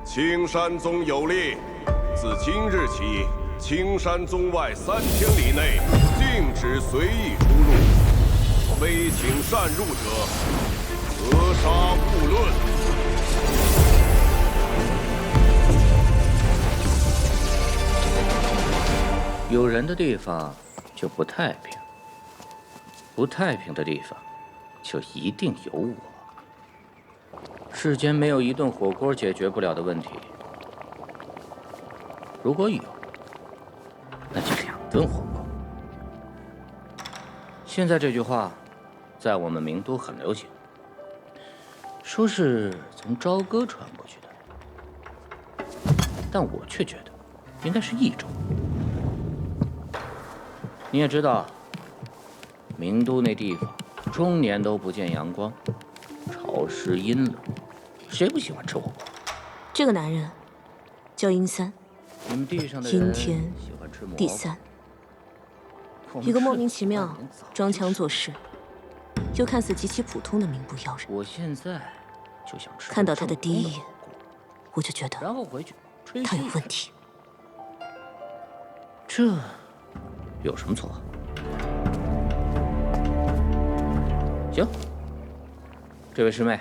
青山宗有令，自今日起，青山宗外3000里内禁止随意出入，非请擅入者，格杀勿论。有人的地方就不太平，不太平的地方就一定有我。世间没有一顿火锅解决不了的问题，如果有，那就2顿火锅。现在这句话，在我们名都很流行，说是从朝歌传过去的，但我却觉得应该是益州。你也知道，名都那地方终年都不见阳光，潮湿阴冷，谁不喜欢吃火锅？这个男人叫殷三，你们地上的人阴天喜欢吃蘑菇第3，一个莫名其妙装腔作势，又看似极其普通的民不妖人。我现在就想吃。看到他的第一眼，我就觉得然后回去吹他有嘘问题。这有什么错？行，这位师妹，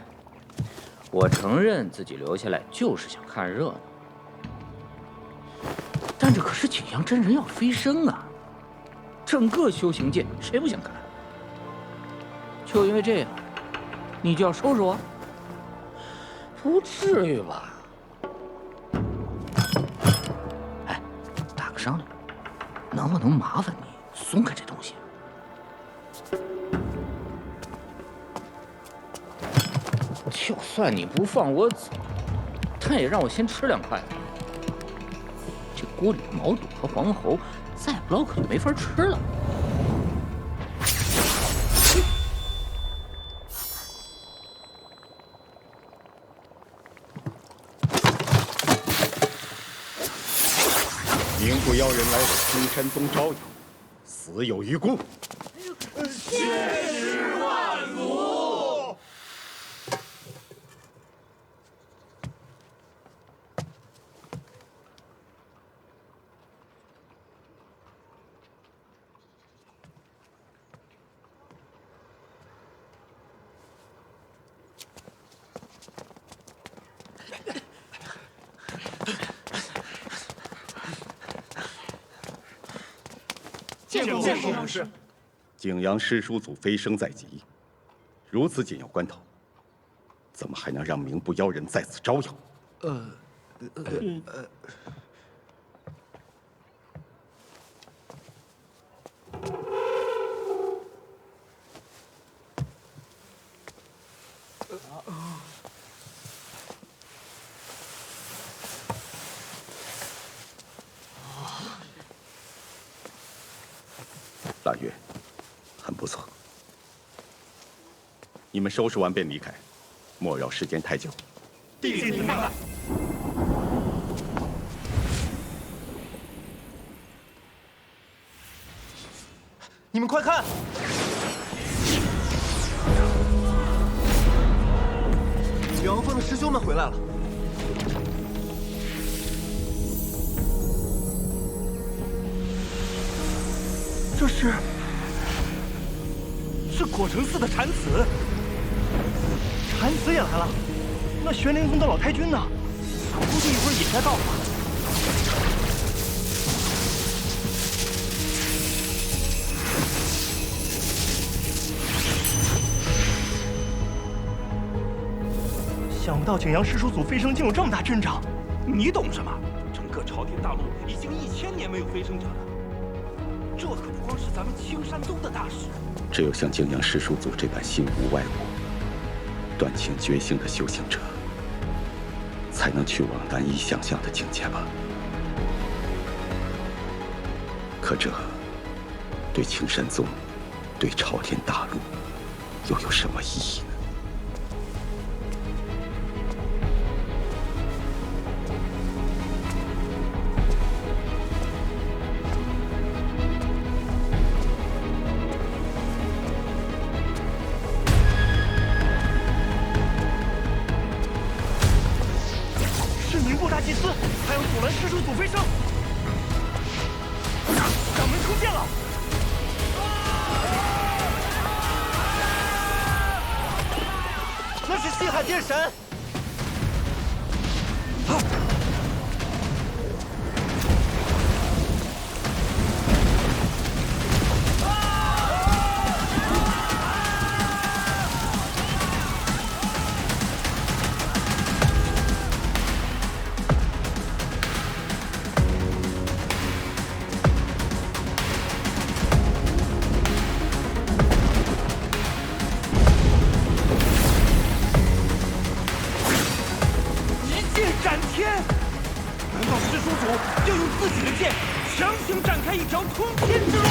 我承认自己留下来就是想看热闹，但这可是景阳真人要飞升啊！整个修行界谁不想看？就因为这样，你就要收拾我？不至于吧？哎，打个商量，能不能麻烦你松开这东西？就算你不放我走，但也让我先吃2块。这锅里的毛肚和黄喉，再不捞可就没法吃了。名不妖人来我青山宗招摇，死有余辜。千世万福。见过老师。景阳师叔祖飞升在即，如此紧要关头，怎么还能让名不妖人在此招摇？大约，很不错。你们收拾完便离开，莫扰时间太久。弟子明白。你们快看！远王峰的师兄们回来了。这是果城寺的禅子，禅子也来了。那玄灵宗的老太君呢？估计一会儿也该到了吧。想不到景阳师叔祖飞升竟有这么大阵仗。你懂什么？整个朝天大陆已经1000年没有飞升者了。这可不光是咱们青山宗的大事，只有像景阳师叔祖这般心无外物、断情绝性的修行者，才能去往难以想象的境界吧。可这对青山宗、对朝天大陆，又有什么意义呢？大祭司，还有祖伦师叔祖飞升。掌门出现了！那是西海殿神。斩天！难道师叔祖要用自己的剑强行展开一条通天之路？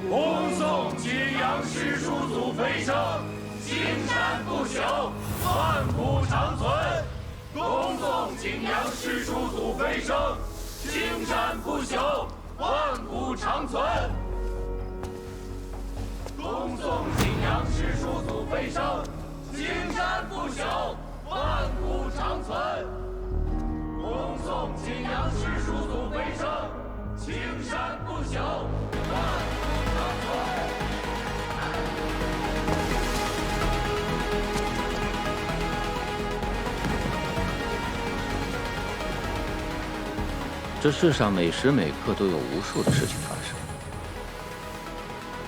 恭送景阳师叔祖飞升，青山不朽，万古长存。恭送景阳师叔祖飞升，青山不朽，万古长存。恭送景阳师叔祖飞升，青山不朽，万古长存。恭送景阳师叔祖飞升，青山不朽，万古长存。这世上每时每刻都有无数的事情发生，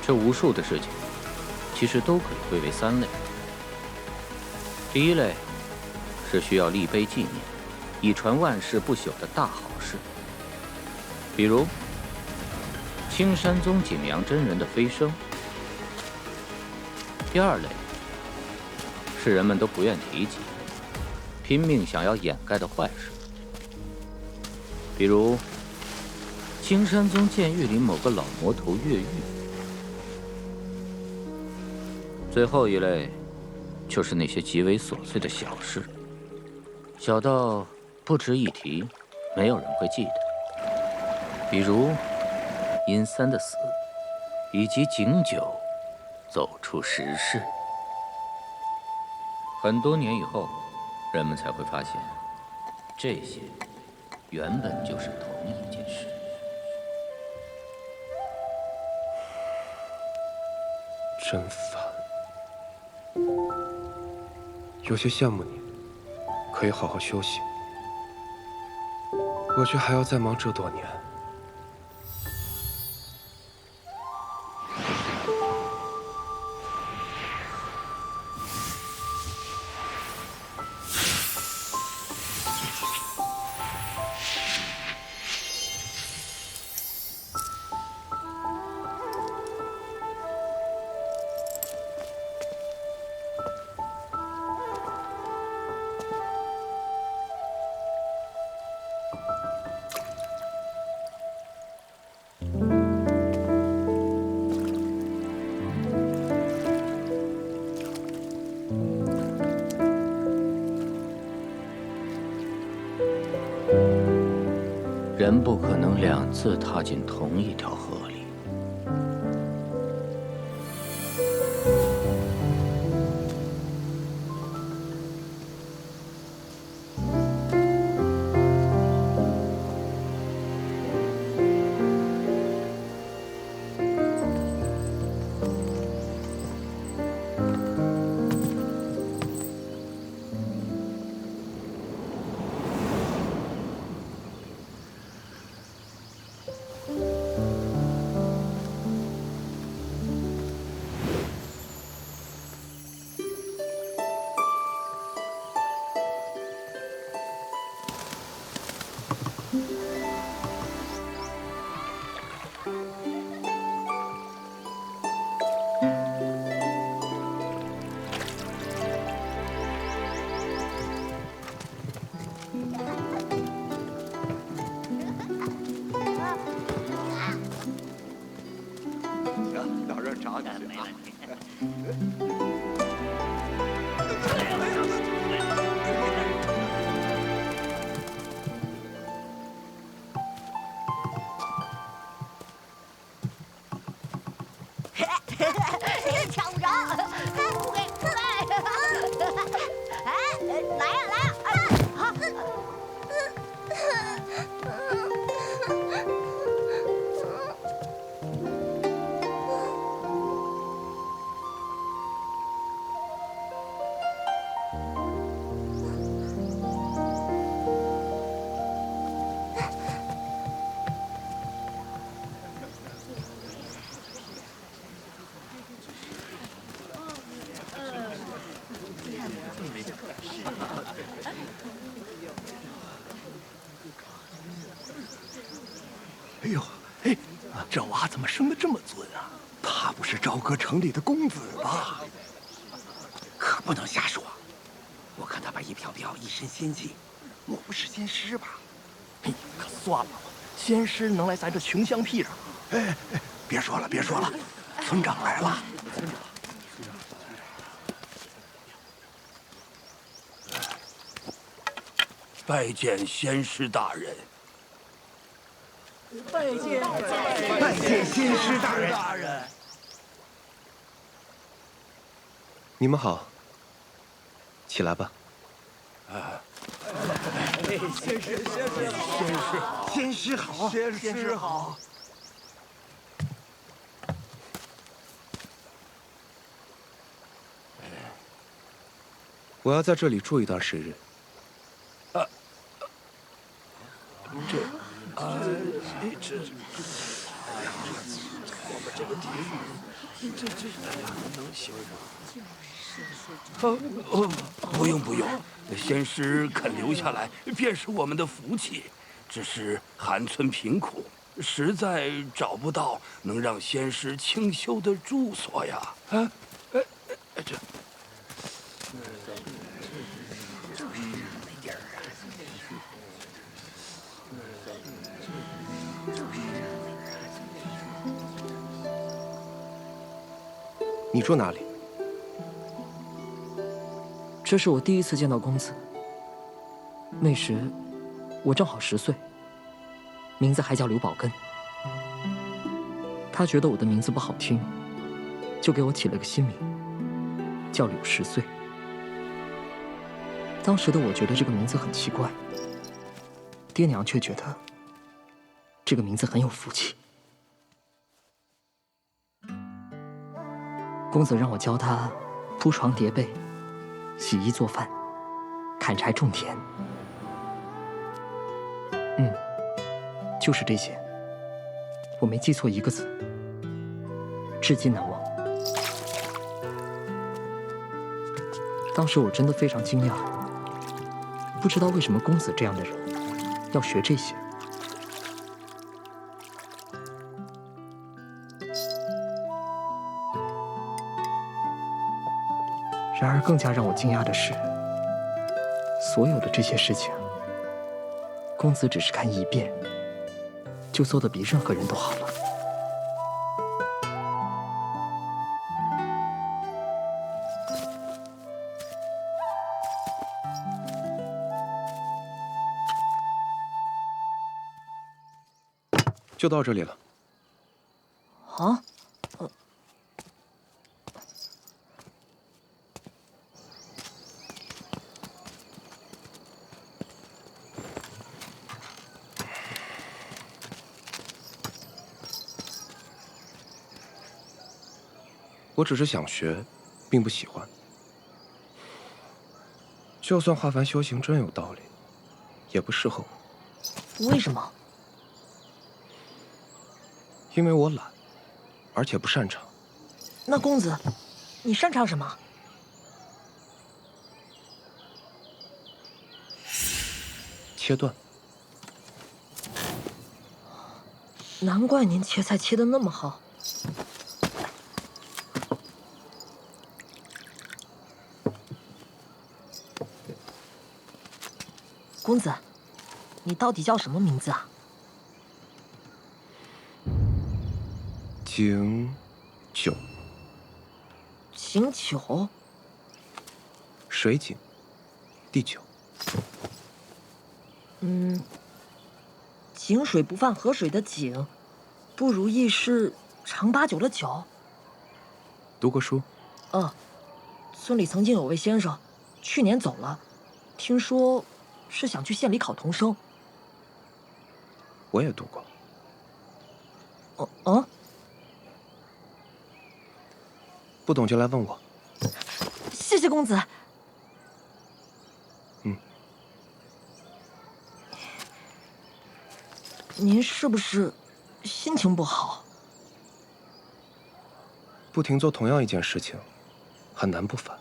这无数的事情，其实都可以归为3类。第一类是需要立碑纪念，以传万世不朽的大好事，比如青山宗景阳真人的飞升。第二类是人们都不愿提及，拼命想要掩盖的坏事。比如，青山宗监狱里某个老魔头越狱。最后一类，就是那些极为琐碎的小事，小到不值一提，没有人会记得。比如，殷三的死，以及景九走出石室。很多年以后，人们才会发现，这些原本就是同一件事。真烦，有些羡慕你，可以好好休息，我却还要再忙这多年。人不可能2次踏进同一条河里。哎呦，哎，这娃怎么生得这么尊啊？他不是朝歌城里的公子吧？可不能瞎说。我看他把一飘飘一身仙气，莫不是仙师吧？哎，可算了吧，仙师能来咱这穷乡僻壤？哎，别说了，别说了，村长来了。拜见仙师大人。拜见仙师大人。你们好，起来吧。仙师好，仙师好。我要在这里住一段时日。我们这个地域，这能行吗？不用不用，仙师肯留下来，便是我们的福气。只是寒村贫苦，实在找不到能让仙师清修的住所呀。这。你住哪里？这是我第一次见到公子。那时，我正好10岁，名字还叫刘宝根。他觉得我的名字不好听，就给我起了个新名，叫柳10岁。当时的我觉得这个名字很奇怪，爹娘却觉得这个名字很有福气。公子让我教他铺床叠被、洗衣做饭、砍柴种田。就是这些，我没记错一个字，至今难忘。当时我真的非常惊讶，不知道为什么公子这样的人要学这些。然而，更加让我惊讶的是，所有的这些事情，公子只是看一遍，就做得比任何人都好了。就到这里了。啊？我只是想学，并不喜欢。就算化凡修行真有道理，也不适合我。为什么？因为我懒，而且不擅长。那公子，你擅长什么？切断。难怪您切菜切得那么好。公子，你到底叫什么名字啊？景九。景九。水井，地久。井水不犯河水的井，不如意是长8、9的9。读过书？村里曾经有位先生，去年走了，听说是想去县里考童生。我也读过。不懂就来问我。谢谢公子。您是不是心情不好？不停做同样一件事情，很难不烦。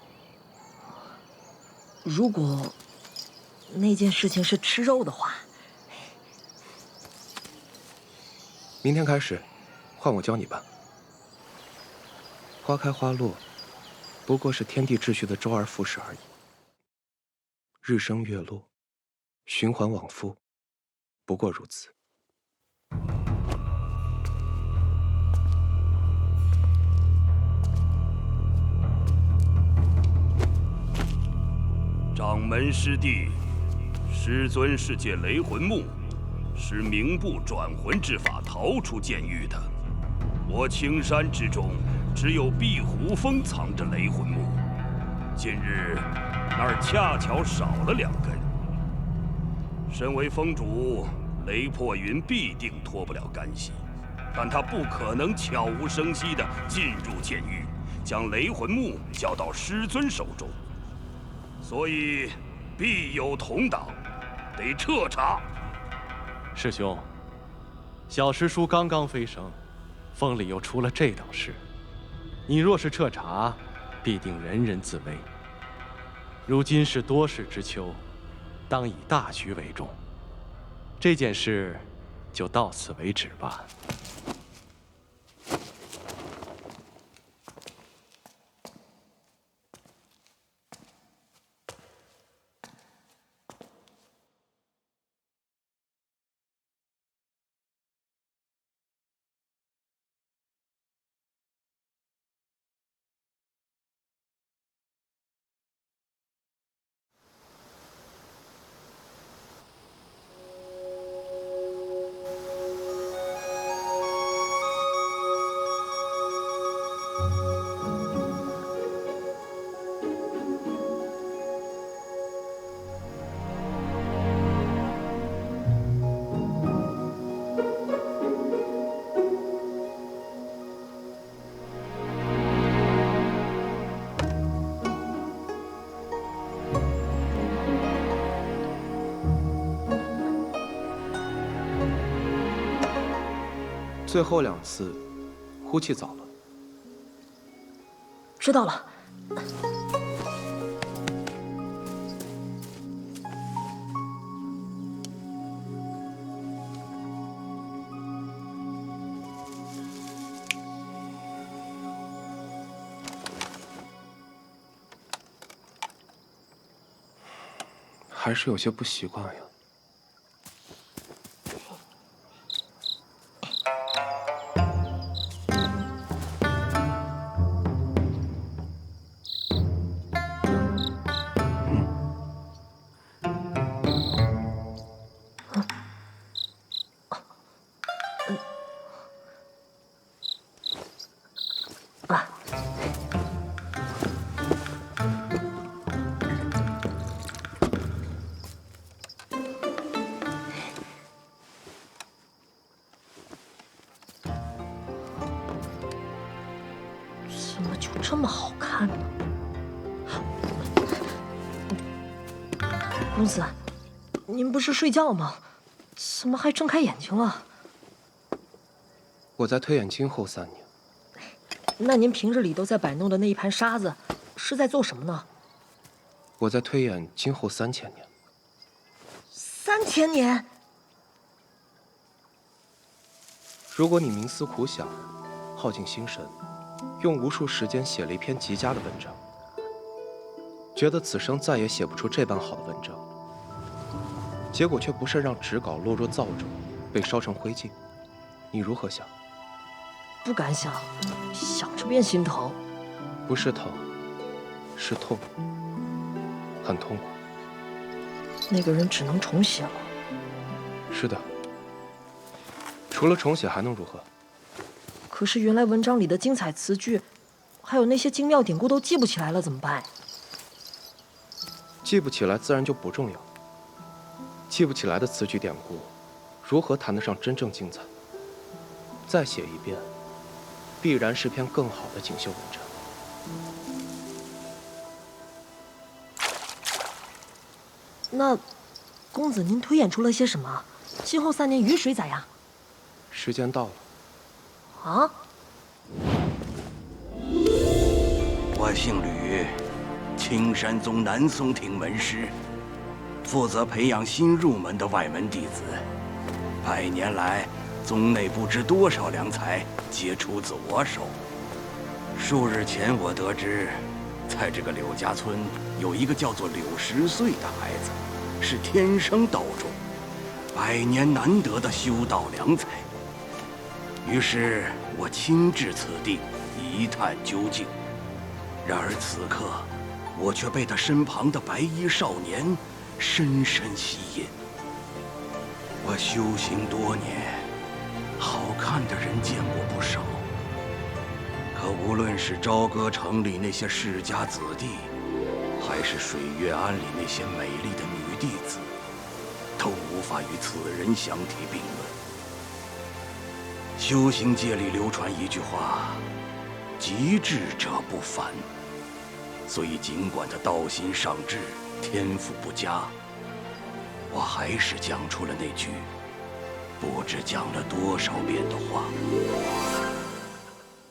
如果那件事情是吃肉的话，明天开始，换我教你吧。花开花落，不过是天地秩序的周而复始而已。日升月落，循环往复，不过如此。掌门师弟，师尊是借雷魂木，使冥部转魂之法逃出剑狱的。我青山之中，只有碧湖峰藏着雷魂木，今日那儿恰巧少了2根。身为峰主，雷破云必定脱不了干系，但他不可能悄无声息地进入剑狱，将雷魂木交到师尊手中。所以，必有同党，得彻查。师兄，小师叔刚刚飞升，峰里又出了这等事，你若是彻查，必定人人自危。如今是多事之秋，当以大局为重。这件事就到此为止吧。最后2次，呼气早了。知道了。还是有些不习惯呀。怎么就这么好看呢？公子，您不是睡觉吗？怎么还睁开眼睛了？我在推演今后3年。那您平日里都在摆弄的那一盘沙子，是在做什么呢？我在推演今后3000年。3000年？如果你冥思苦想，耗尽心神，用无数时间写了一篇极佳的文章，觉得此生再也写不出这般好的文章，结果却不慎让纸稿落入灶中，被烧成灰烬，你如何想？不敢想，想着便心疼。不是疼，是痛，很痛苦。那个人只能重写了。是的，除了重写还能如何？可是原来文章里的精彩词句，还有那些精妙典故都记不起来了，怎么办？记不起来自然就不重要。记不起来的词句典故，如何谈得上真正精彩？再写一遍，必然是篇更好的锦绣文章。那，公子您推演出了些什么？今后3年雨水咋样？时间到了。啊？我姓吕，青山宗南松庭门师，负责培养新入门的外门弟子。100年来，宗内不知多少良才皆出自我手。数日前，我得知，在这个柳家村有一个叫做柳10岁的孩子，是天生道种，100年难得的修道良才。于是我亲至此地一探究竟。然而此刻，我却被他身旁的白衣少年深深吸引。我修行多年，好看的人见过不少，可无论是朝歌城里那些世家子弟，还是水月庵里那些美丽的女弟子，都无法与此人相提并论。修行界里流传一句话：极智者不凡。所以尽管他道心尚志，天赋不佳，我还是讲出了那句不知讲了多少遍的话。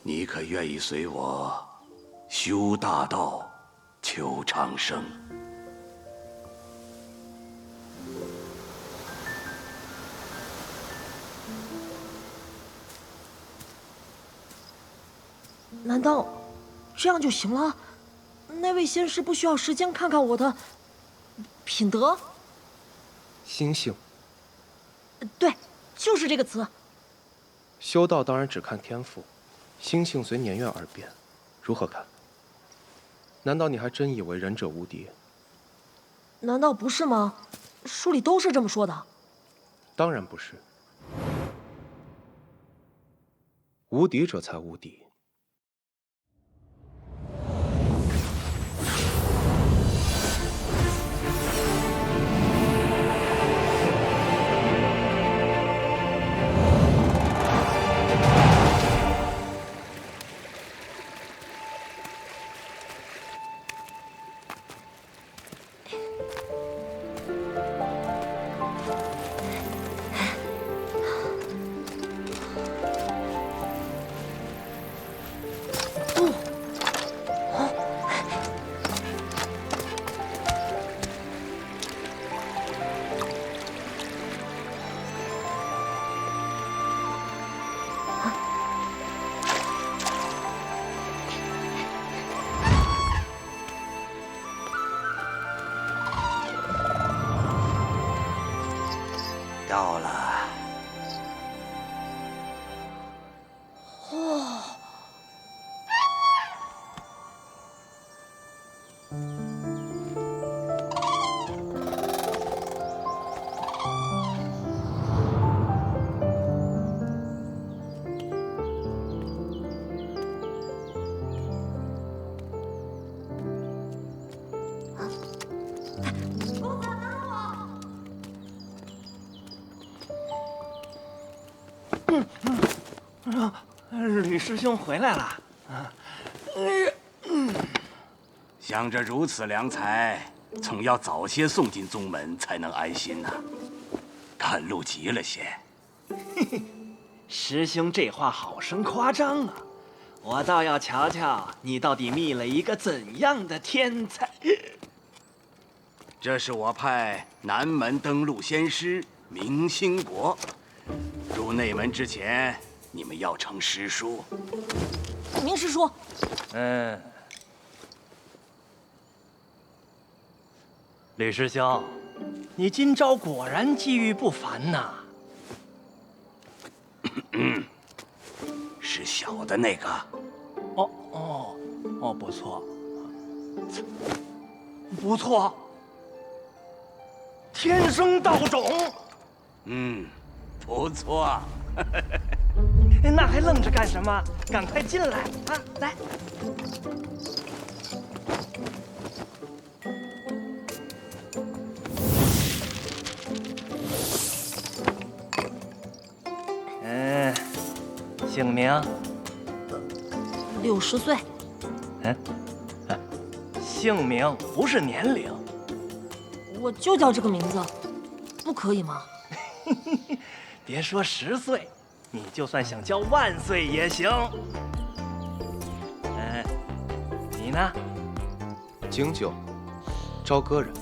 你可愿意随我修大道，求长生？难道这样就行了？那位仙师不需要时间看看我的品德？心性。对，就是这个词。修道当然只看天赋，心性随年月而变，如何看？难道你还真以为仁者无敌？难道不是吗？书里都是这么说的。当然不是，无敌者才无敌。到了。哦，吕师兄回来了。想着如此良才，总要早些送进宗门才能安心呐。赶路急了些。师兄这话好生夸张啊！我倒要瞧瞧你到底觅了一个怎样的天才。这是我派南门登陆仙师明兴国。入内门之前，你们要呈师书。明师叔。吕师兄，你今朝果然机遇不凡呐。是小的那个。不错，不错。天生道种。不错。那还愣着干什么？赶快进来啊！来。姓名？60岁。姓名不是年龄。我就叫这个名字，不可以吗？别说10岁，你就算想叫万岁也行。你呢？京九，朝歌人。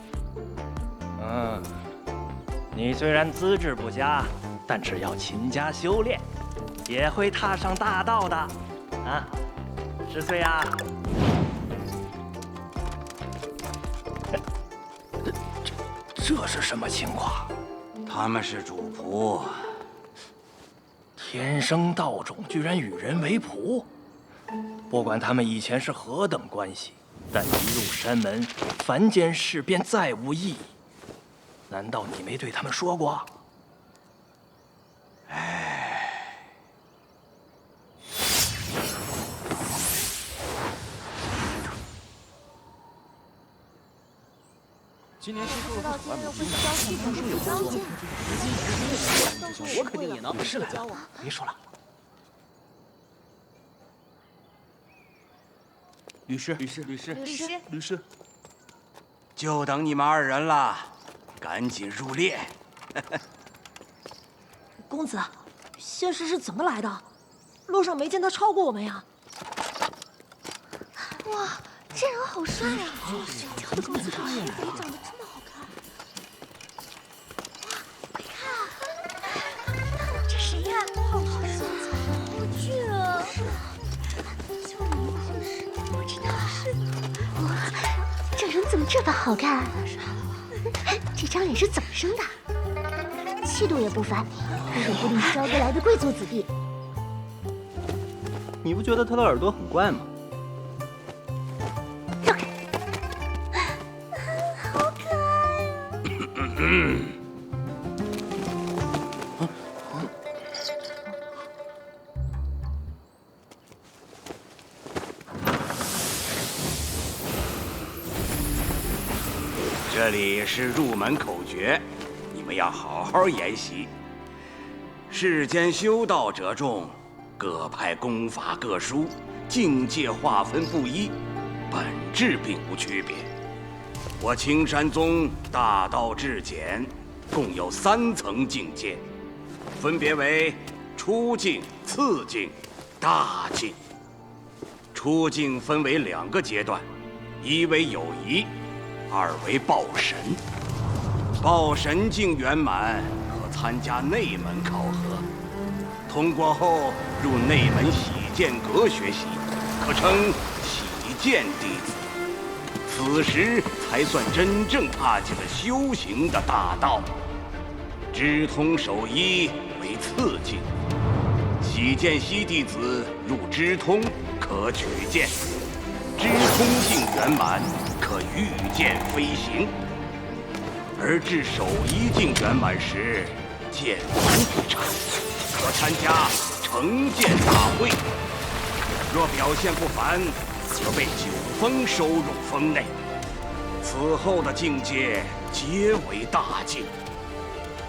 你虽然资质不佳，但只要勤加修炼，也会踏上大道的。啊，10岁啊！这是什么情况？他们是主仆。天生道种居然与人为仆，不管他们以前是何等关系，但一入山门，凡间事便再无意义。难道你没对他们说过？今年听说知道今日会交系统是有交件，我肯定也能。是了，别说了。律师，就等你们2人了，赶紧入列。公子，仙师是怎么来的？路上没见他超过我们呀。哇，这人好帅啊！跳的公子好帅，长得这么好看。哇，快看，这谁呀？好身材，好俊啊！叫什么姓氏？不知道。哇，这人怎么这般好看？这张脸是怎么生的？气度也不凡，说不定是招得来的贵族子弟。你不觉得他的耳朵很怪吗？好可爱啊！这里是入门口诀，你们要好好研习。世间修道者众，各派功法各殊，境界划分不一，本质并无区别。我青山宗大道至简，共有3层境界，分别为初境、次境、大境。初境分为2个阶段，一为友谊，2为报神。报神境圆满，可参加内门考核，通过后入内门喜剑阁学习，可称喜剑弟子。此时才算真正踏进了修行的大道。知通守一为次境，喜剑西弟子入知通可取剑，知通境圆满，可御剑飞行。而至守一境圆满时，剑无比差，可参加成剑大会。若表现不凡，则被九峰收入峰内。此后的境界皆为大境。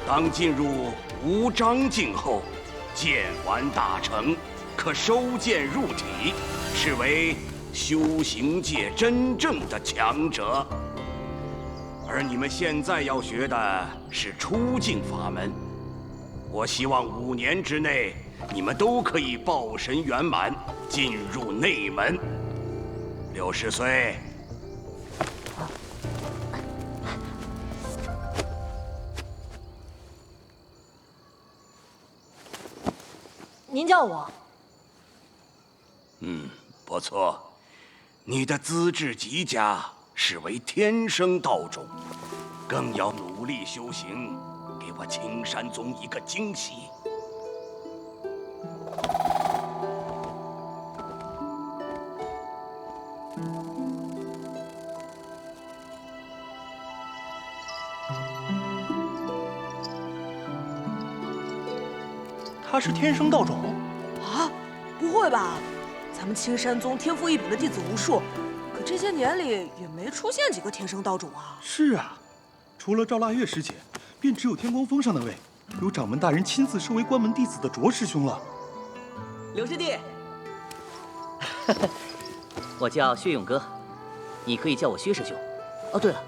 当进入无章境后，剑丸大成，可收剑入体，是为修行界真正的强者。而你们现在要学的是出境法门，我希望5年之内，你们都可以报神圆满，进入内门。60岁。您叫我？不错，你的资质极佳，是为天生道种，更要努力修行，给我青山宗一个惊喜。他是天生道种啊？不会吧？咱们青山宗天赋异禀的弟子无数，可这些年里也没出现几个天生道种啊。是啊，除了赵腊月师姐，便只有天光峰上那位，由掌门大人亲自收为关门弟子的卓师兄了。刘师弟，我叫薛勇哥，你可以叫我薛师兄。哦，对了，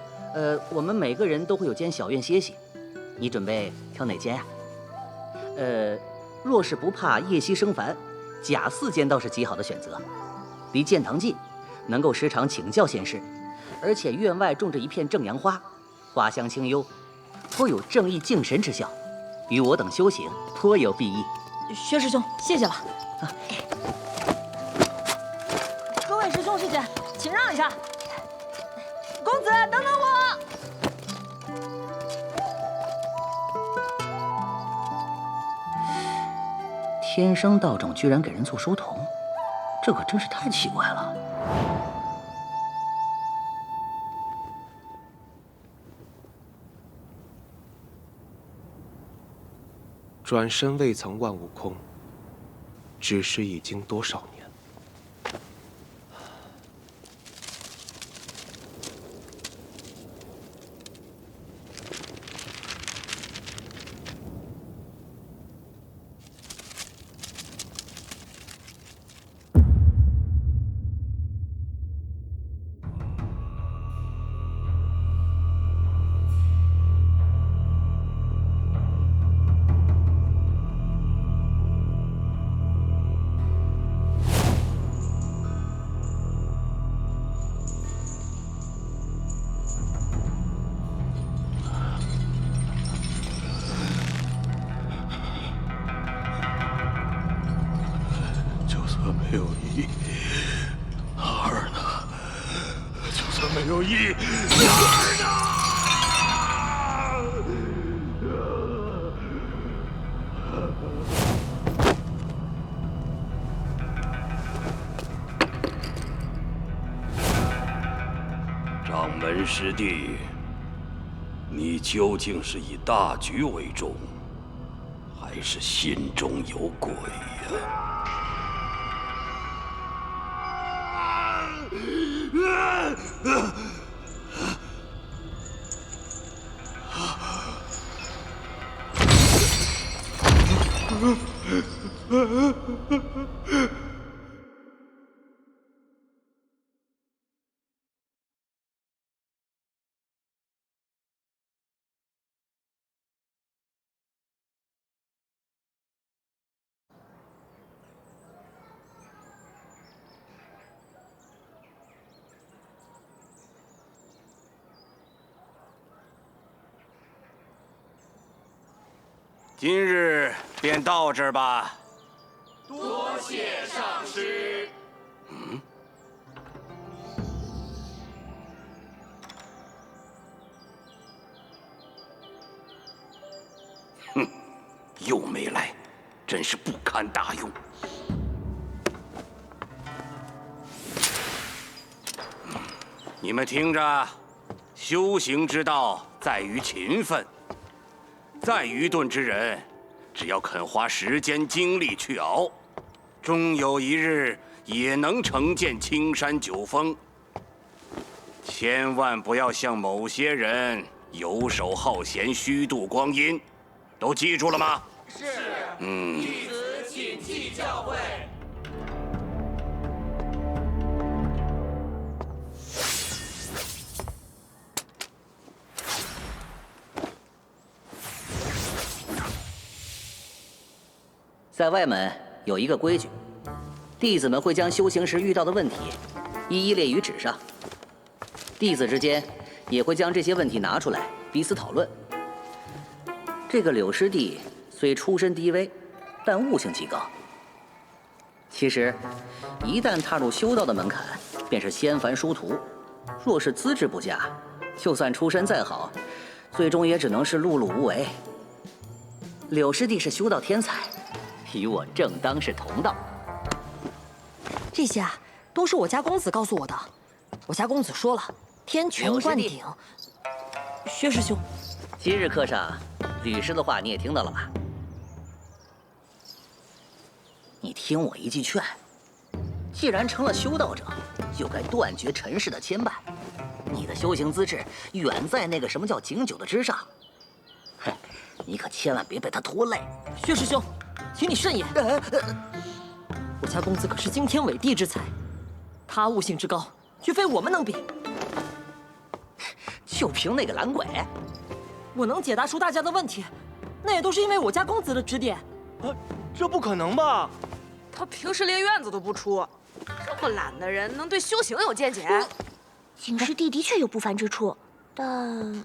我们每个人都会有间小院歇息，你准备挑哪间呀？若是不怕夜袭生烦，贾寺间倒是极好的选择，离剑堂近，能够时常请教仙师，而且院外种着一片正阳花，花香清幽，颇有正义敬神之效。与我等修行颇有裨益。薛师兄，谢谢了。各位师兄师姐，请让一下。公子，等等我。天生道种居然给人做书童，这可真是太奇怪了。转身未曾万物空，只是已经多少年。没有意，儿呢？就算没有意，儿呢？掌门师弟，你究竟是以大局为重，还是心中有鬼呀？今日便到这儿吧。多谢上师。哼，又没来，真是不堪大用。你们听着，修行之道在于勤奋。再愚钝之人，只要肯花时间精力去熬，终有一日也能成就青山九峰。千万不要像某些人游手好闲、虚度光阴，都记住了吗？是。弟子谨记教诲。在外门有一个规矩，弟子们会将修行时遇到的问题一一列于纸上，弟子之间也会将这些问题拿出来彼此讨论。这个柳师弟虽出身低微，但悟性极高。其实，一旦踏入修道的门槛，便是仙凡殊途。若是资质不佳，就算出身再好，最终也只能是碌碌无为。柳师弟是修道天才，与我正当是同道。这些啊，都是我家公子告诉我的。我家公子说了，天权灌顶。薛师兄，今日课上，吕师的话你也听到了吧？你听我一句劝，既然成了修道者，就该断绝尘世的牵绊。你的修行资质远在那个什么叫景九的之上。哼，你可千万别被他拖累。薛师兄，请你慎言。我家公子可是惊天伟地之才，他悟性之高，绝非我们能比。就凭那个懒鬼，我能解答出大家的问题，那也都是因为我家公子的指点。这不可能吧？他平时连院子都不出，这么懒的人能对修行有见解？景师弟的确有不凡之处，但……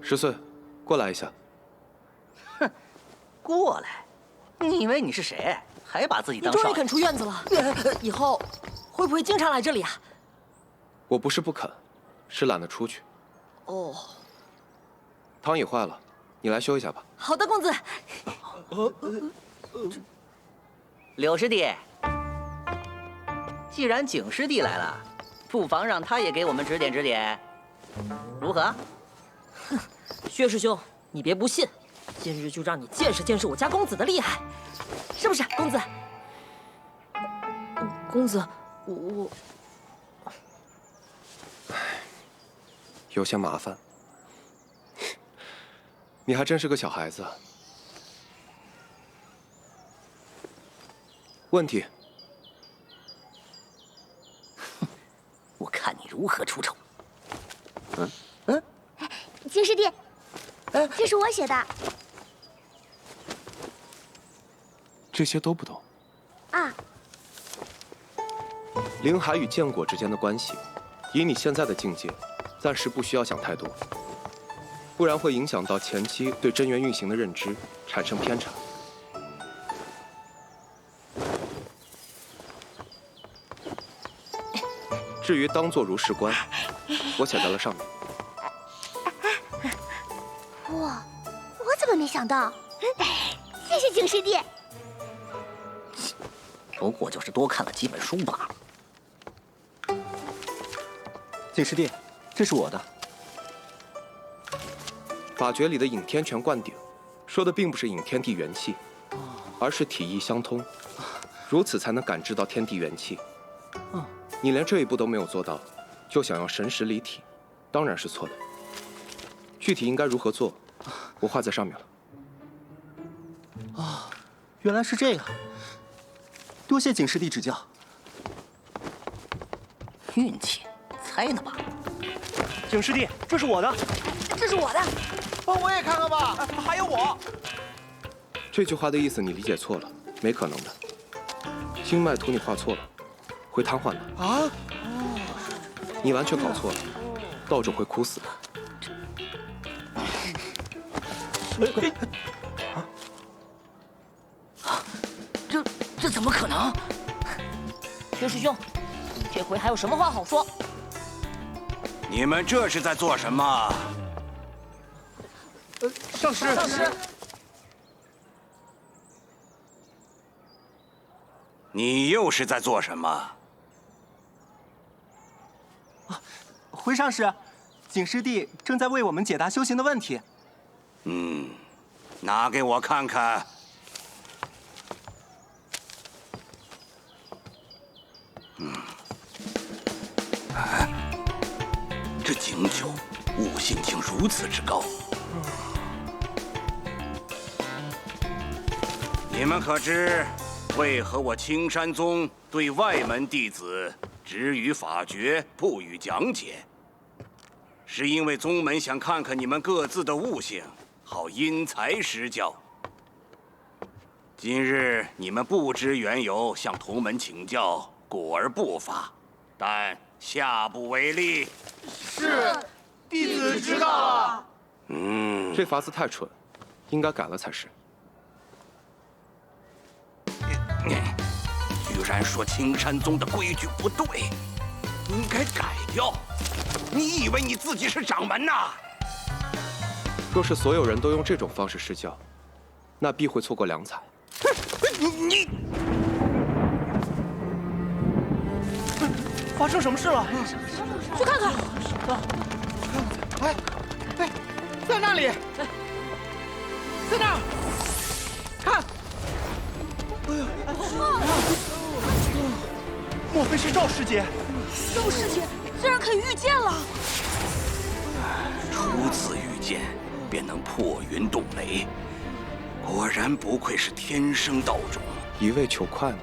10岁，过来一下。哼，过来？你以为你是谁？还把自己当少爷？你终于肯出院子了，以后会不会经常来这里啊？我不是不肯，是懒得出去。哦，汤椅坏了，你来修一下吧。好的，公子。柳师弟，既然景师弟来了，不妨让他也给我们指点指点，如何？哼，薛师兄，你别不信，今日就让你见识见识我家公子的厉害，是不是，公子？公子，我……有些麻烦。你还真是个小孩子。问题？我看你如何出丑。景师弟，这是我写的。这些都不懂。啊。灵海与剑果之间的关系，以你现在的境界，暂时不需要想太多，不然会影响到前期对真元运行的认知，产生偏差。至于当作如是观，我写在了上面。哇，我怎么没想到？谢谢景师弟。不过就是多看了几本书罢了。景师弟，这是我的。法诀里的引天拳灌顶，说的并不是引天地元气，而是体意相通，如此才能感知到天地元气。你连这一步都没有做到，就想要神识离体，当然是错的。具体应该如何做，我画在上面了。啊，原来是这样。多谢景师弟指教。运气，猜呢吧。景师弟，这是我的。这是我的。我也看看吧。还有我。这句话的意思你理解错了，没可能的。经脉图你画错了，会瘫痪的。啊！你完全搞错了，道主会哭死的。这怎么可能？薛师兄，你这回还有什么话好说？你们这是在做什么？上师。上师。你又是在做什么？回上师，景师弟正在为我们解答修行的问题。拿给我看看。这景酒悟性竟如此之高。你们可知为何我青山宗对外门弟子只予法诀，不予讲解？是因为宗门想看看你们各自的悟性，好因材施教。今日你们不知缘由，向同门请教，果而不法，但下不为例。是，弟子知道了。这法子太蠢，应该改了才是。居然说青山宗的规矩不对，应该改掉。你以为你自己是掌门呐？若是所有人都用这种方式施教，那必会错过良才。你发生什么事了？去看看。哎，在那里，在那儿，看。哎呀！莫非是赵师姐？赵师姐竟然肯御剑了！初次御剑便能破云动雷，果然不愧是天生道种。一味求快吗？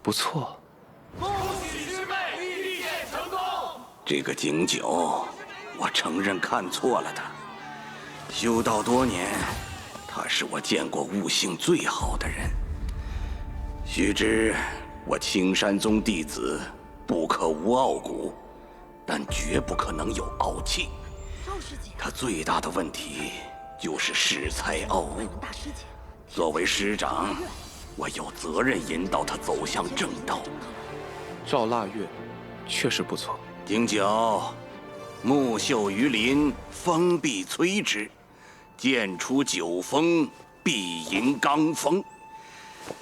不错。恭喜师妹御剑成功！这个景酒我承认看错了他。修道多年，他是我见过悟性最好的人。须知我青山宗弟子不可无傲骨，但绝不可能有傲气。他最大的问题就是恃才傲物。作为师长，我有责任引导他走向正道。赵腊月确实不错。景九，木秀于林，风必摧之；剑出九风，必迎罡风。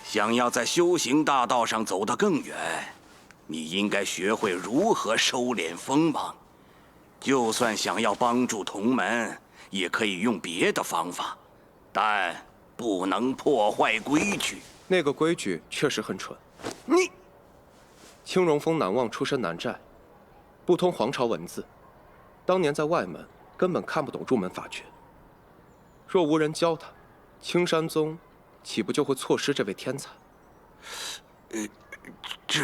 想要在修行大道上走得更远，你应该学会如何收敛锋芒。就算想要帮助同门，也可以用别的方法，但不能破坏规矩。那个规矩确实很蠢。你，青荣峰南望出身南寨，不通皇朝文字，当年在外门根本看不懂入门法诀。若无人教他，青山宗岂不就会错失这位天才？这……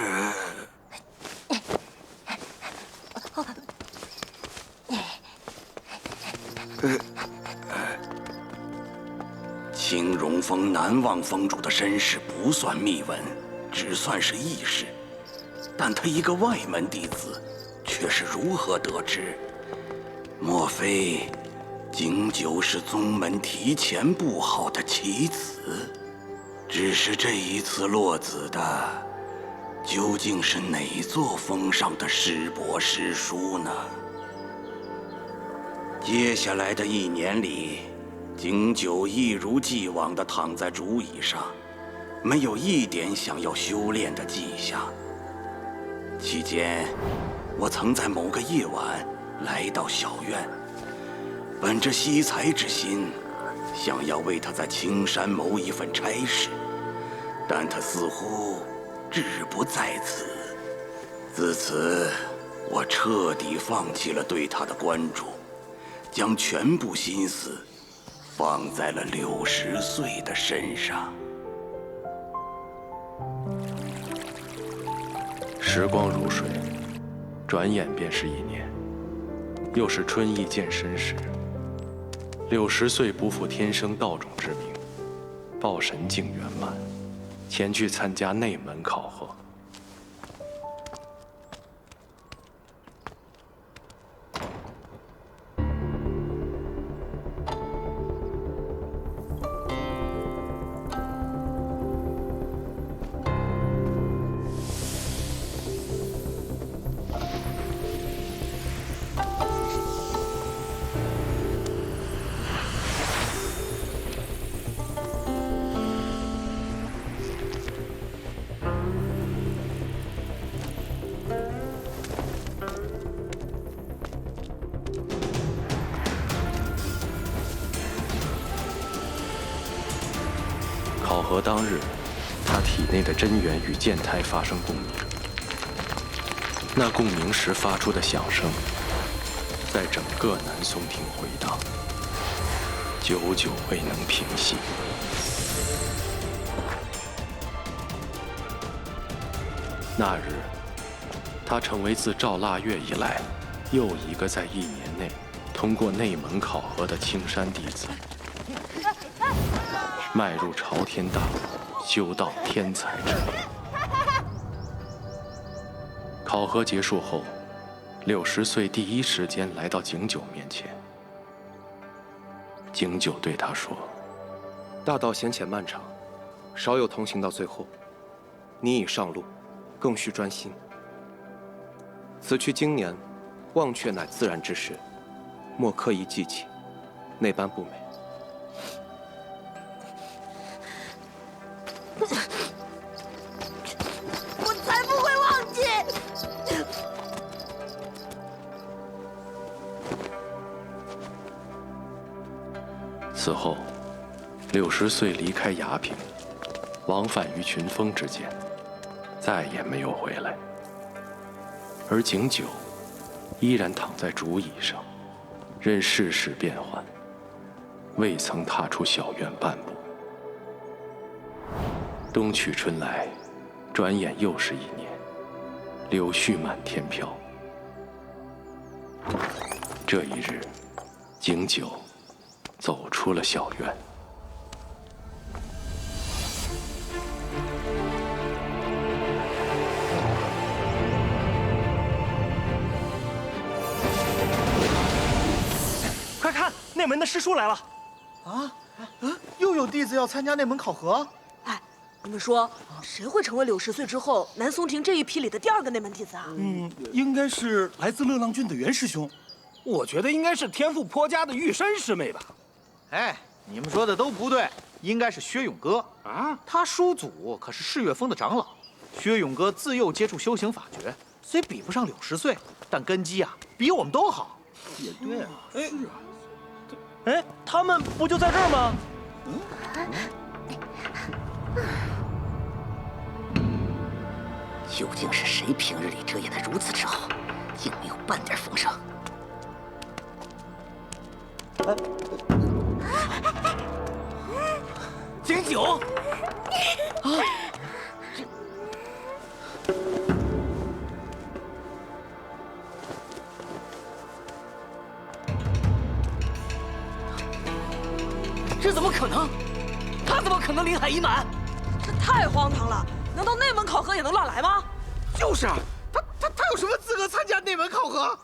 青荣峰南望峰主的身世不算秘闻，只算是轶事，但他一个外门弟子，却是如何得知？莫非景九是宗门提前布好的棋子？只是这一次落子的，究竟是哪座峰上的师伯师叔呢？接下来的1年里，景九一如既往地躺在竹椅上，没有一点想要修炼的迹象。期间，我曾在某个夜晚来到小院，本着惜才之心，想要为他在青山谋一份差事，但他似乎志不在此。自此，我彻底放弃了对他的关注，将全部心思放在了60岁的身上。时光如水，转眼便是1年。又是春意渐深时，60岁不负天生道种之名，抱神境圆满，前去参加内门考核。考核当日，他体内的真元与剑胎发生共鸣，那共鸣时发出的响声，在整个南松亭回荡，久久未能平息。那日，他成为自赵腊月以来又一个在1年内通过内门考核的青山弟子。迈入朝天大路，修道天才之路。考核结束后，60岁第一时间来到景九面前。景九对他说：“大道险且漫长，少有同行到最后。你已上路，更需专心。此去经年，忘却乃自然之事，莫刻意记起，那般不美。”我才不会忘记。此后，60岁离开崖平，往返于群峰之间，再也没有回来。而景九依然躺在竹椅上，任世事变幻，未曾踏出小院半步。冬去春来，转眼又是1年，柳絮满天飘。这一日，景九走出了小院。快看，内门的师叔来了！又有弟子要参加内门考核？哎，你们说谁会成为柳10岁之后南松亭这一批里的第2个内门弟子啊？应该是来自乐浪郡的袁师兄。我觉得应该是天赋颇佳的玉山师妹吧。哎，你们说的都不对，应该是薛勇哥啊。他叔祖可是世月峰的长老。薛勇哥自幼接触修行法诀，虽比不上柳10岁，但根基啊比我们都好。也对啊。哎，他们不就在这儿吗？究竟是谁平日里遮掩的如此之好，竟没有半点风声？景九，这怎么可能？他怎么可能临海已满？这太荒唐了！难道内门考核也能乱来吗？就是啊，他有什么资格参加内门考核？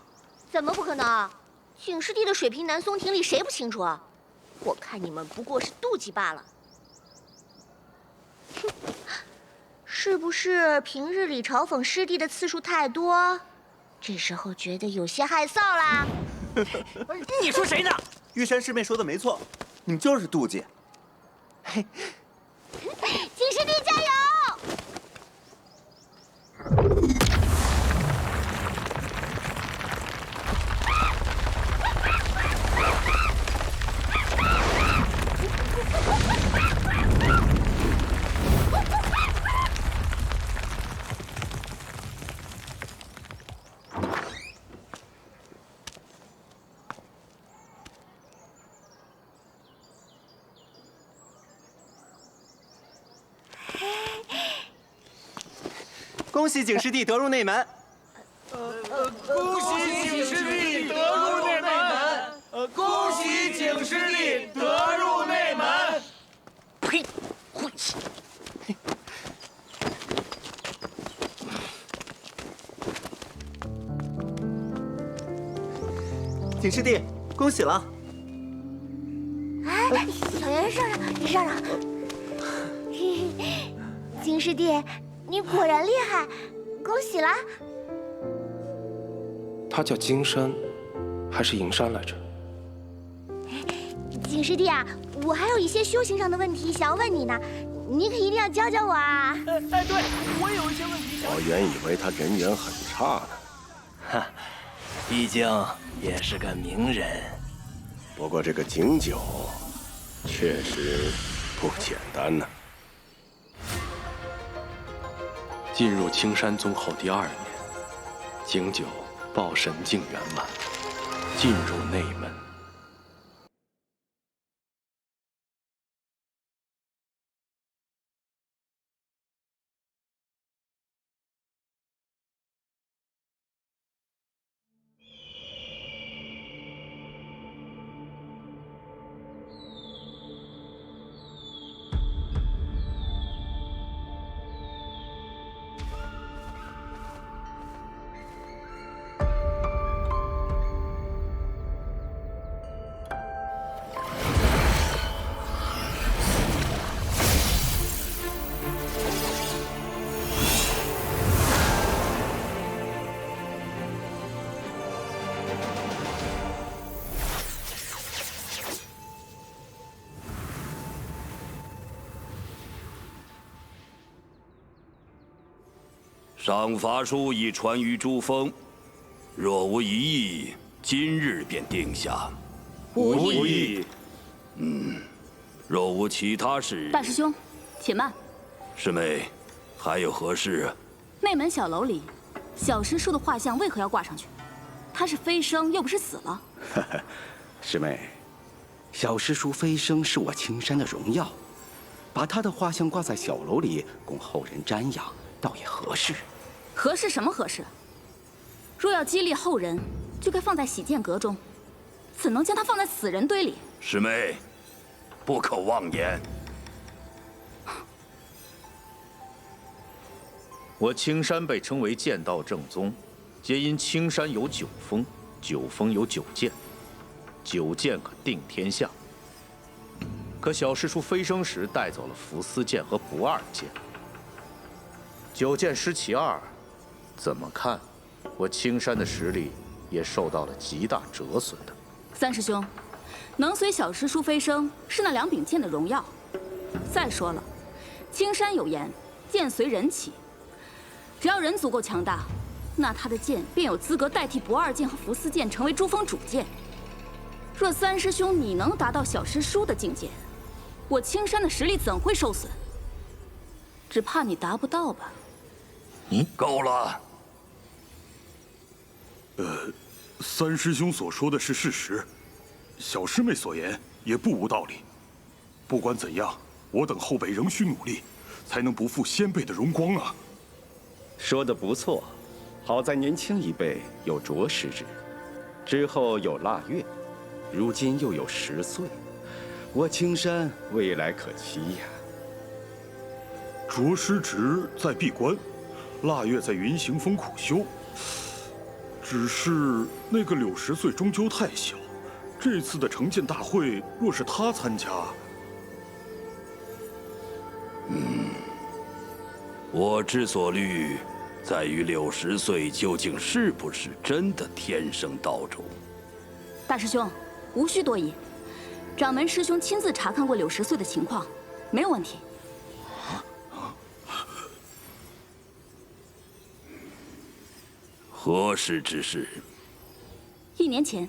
怎么不可能？景师弟的水平，南松亭里谁不清楚啊？我看你们不过是妒忌罢了。哼，是不是平日里嘲讽师弟的次数太多，这时候觉得有些害臊啦？你说谁呢？玉山师妹说的没错，你们就是妒忌。景师弟加油！恭喜景师弟得入内门。恭喜景师弟得入内门。恭喜景师弟得入内门。呸！晦气！景师弟，恭喜了！哎，小袁上上，你上上。景师弟，你果然厉害，恭喜啦！他叫金山，还是银山来着？景师弟啊，我还有一些修行上的问题想要问你呢，你可一定要教教我啊！哎，对，我也有一些问题想。我原以为他人缘很差呢。哈，毕竟也是个名人。不过这个景九，确实不简单呢。进入青山宗后第2年，景九报神境圆满，进入内门。赏罚书已传于诸峰，若无疑义，今日便定下。无异。若无其他事，大师兄，且慢。师妹，还有何事？内门小楼里，小师叔的画像为何要挂上去？他是飞升，又不是死了。师妹，小师叔飞升是我青山的荣耀，把他的画像挂在小楼里供后人瞻仰，倒也合适。合适什么合适？若要激励后人，就该放在洗剑阁中，怎能将他放在死人堆里？师妹，不可妄言。我青山被称为剑道正宗，皆因青山有九峰，九峰有九剑，九剑可定天下。可小师叔飞升时带走了伏丝剑和不二剑，九剑失其二，怎么看，我青山的实力也受到了极大折损的。三师兄，能随小师叔飞升是那两柄剑的荣耀。再说了，青山有言，剑随人起。只要人足够强大，那他的剑便有资格代替不二剑和伏丝剑成为珠峰主剑。若三师兄你能达到小师叔的境界，我青山的实力怎会受损？只怕你达不到吧。够了。三师兄所说的是事实，小师妹所言也不无道理。不管怎样，我等后辈仍需努力，才能不负先辈的荣光啊！说得不错，好在年轻一辈有着实之，之后有腊月，如今又有10岁，我青山未来可期呀。着实之在闭关，腊月在云行峰苦修。只是那个柳10岁终究太小，这次的成剑大会若是他参加，我之所虑，在于柳10岁究竟是不是真的天生道主。大师兄，无需多疑，掌门师兄亲自查看过柳10岁的情况，没有问题。何时之事？1年前。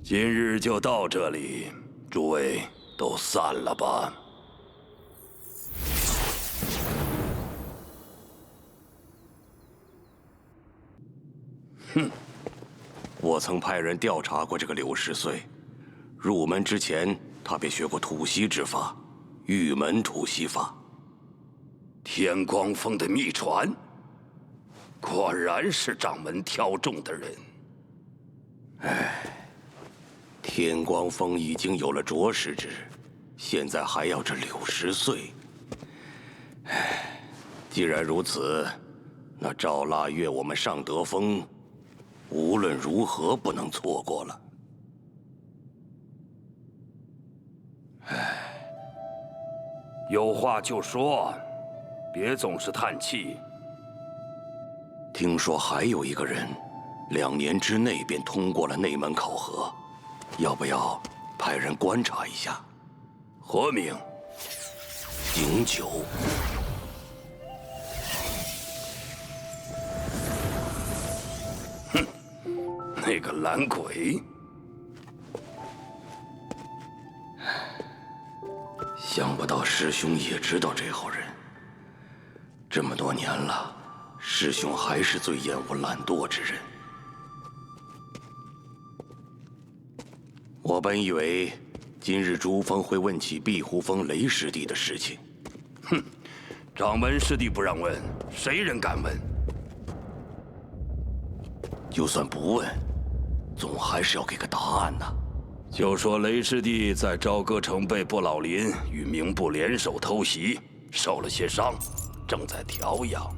今日就到这里，诸位都散了吧。哼，我曾派人调查过这个柳10岁，入门之前，他便学过吐息之法，玉门吐息法。天光峰的秘传，果然是掌门挑中的人。天光峰已经有了着实之，现在还要这柳10岁。既然如此，那赵腊月我们上德峰，无论如何不能错过了。有话就说，别总是叹气。听说还有一个人，2年之内便通过了内门考核，要不要派人观察一下？何名？景九。哼，那个懒鬼。想不到师兄也知道这号人。这么多年了，师兄还是最厌恶懒惰之人。我本以为今日珠峰会问起碧湖峰雷师弟的事情。哼，掌门师弟不让问，谁人敢问？就算不问，总还是要给个答案呐。就说雷师弟在朝歌城被不老林与明部联手偷袭，受了些伤，正在调养。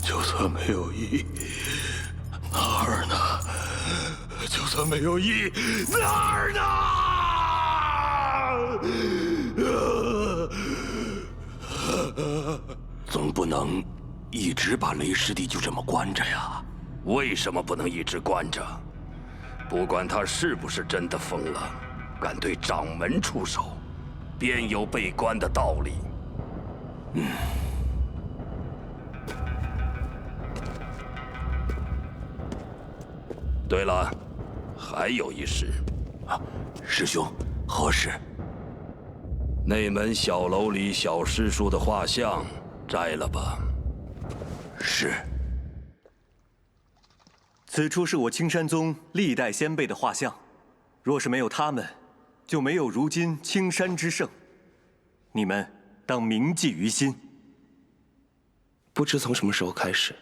就算没有意，哪儿呢？就算没有意，哪儿呢？总不能一直把雷师弟就这么关着呀？为什么不能一直关着？不管他是不是真的疯了，敢对掌门出手，便有被关的道理。对了，还有一事。师兄，何事？内门小楼里小师叔的画像摘了吧。是。此处是我青山宗历代先辈的画像，若是没有他们，就没有如今青山之盛。你们当铭记于心。不知从什么时候开始，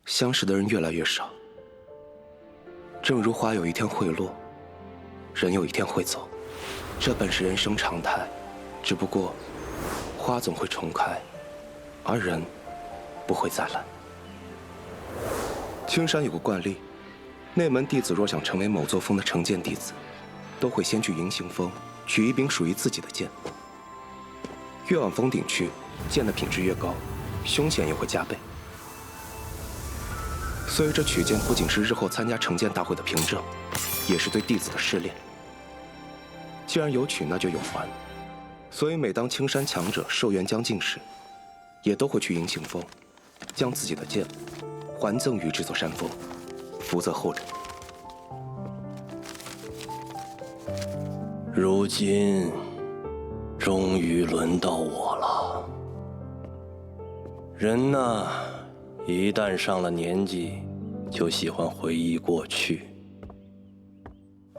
相识的人越来越少。正如花有一天会落，人有一天会走，这本是人生常态。只不过，花总会重开，而人不会再来。青山有个惯例，内门弟子若想成为某座峰的成剑弟子，都会先去迎行峰取一柄属于自己的剑。越往峰顶去，剑的品质越高，凶险也会加倍。所以这取剑不仅是日后参加成剑大会的凭证，也是对弟子的试炼。既然有取，那就有还。所以每当青山强者寿元将近时，也都会去迎行峰，将自己的剑还赠于这座山峰，福泽后人。如今，终于轮到我了。人呐，一旦上了年纪，就喜欢回忆过去。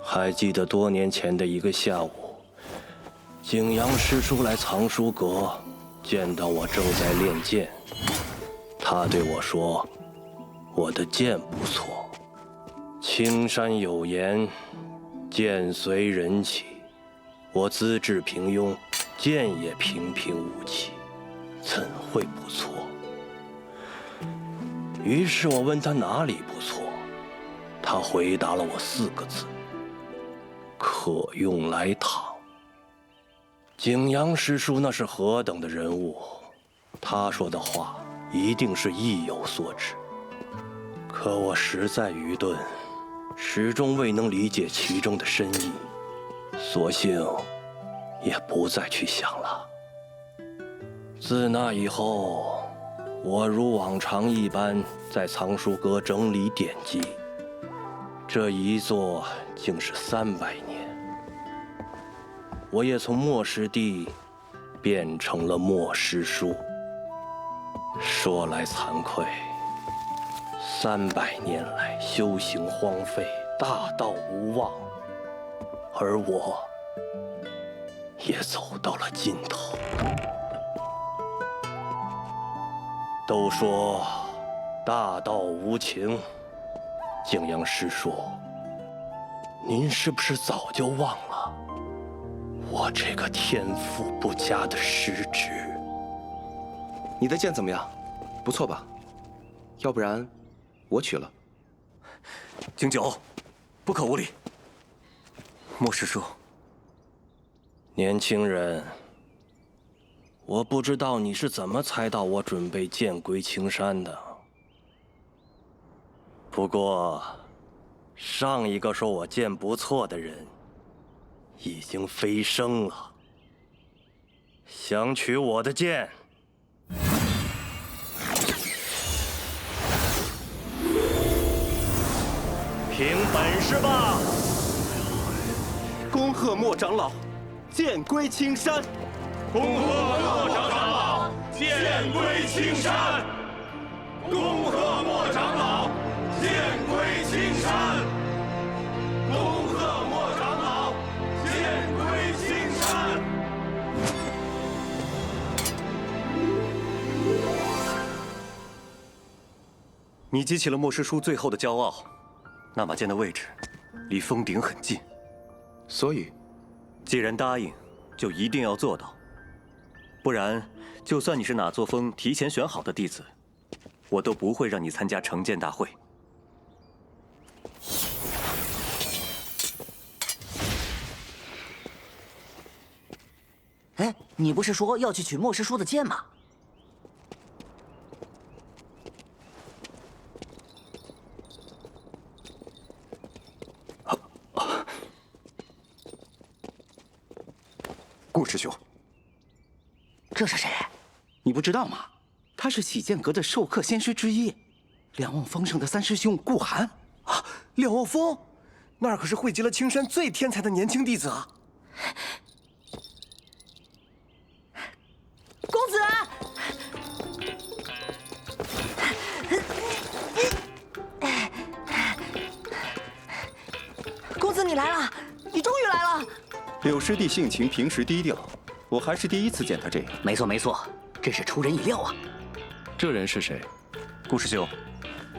还记得多年前的一个下午，景阳师叔来藏书阁，见到我正在练剑。他对我说：“我的剑不错。青山有言，剑随人起。我资质平庸，剑也平平无奇，怎会不错？”于是我问他哪里不错，他回答了我4个字：可用来躺。景阳师叔那是何等的人物，他说的话一定是意有所指。可我实在愚钝，始终未能理解其中的深意，索性也不再去想了。自那以后，我如往常一般在藏书阁整理典籍，这一坐竟是300年。我也从墨师弟变成了墨师叔。说来惭愧，300年来修行荒废，大道无望，而我也走到了尽头。都说大道无情，景阳师叔，您是不是早就忘了我这个天赋不佳的师侄？你的剑怎么样？不错吧？要不然，我取了。景九，不可无礼。莫师叔，年轻人，我不知道你是怎么猜到我准备剑归青山的。不过，上一个说我剑不错的人已经飞升了。想取我的剑，凭本事吧！恭贺莫长老剑归青山！恭贺莫长老剑归青山！恭贺莫长老剑归青山！恭贺莫长老剑归青山！你激起了莫师叔最后的骄傲。那把剑的位置离峰顶很近，所以，既然答应，就一定要做到。不然，就算你是哪座峰提前选好的弟子，我都不会让你参加成剑大会。哎，你不是说要去取莫师叔的剑吗？顾师兄，这是谁？你不知道吗？他是洗剑阁的授课先师之一，两望峰上的3师兄顾寒。啊，两望峰，那儿可是汇集了青山最天才的年轻弟子啊！公子，公子你来了，你终于来了。柳师弟性情平时低调，我还是第一次见他这样。没错没错，真是出人意料啊！这人是谁？顾师兄，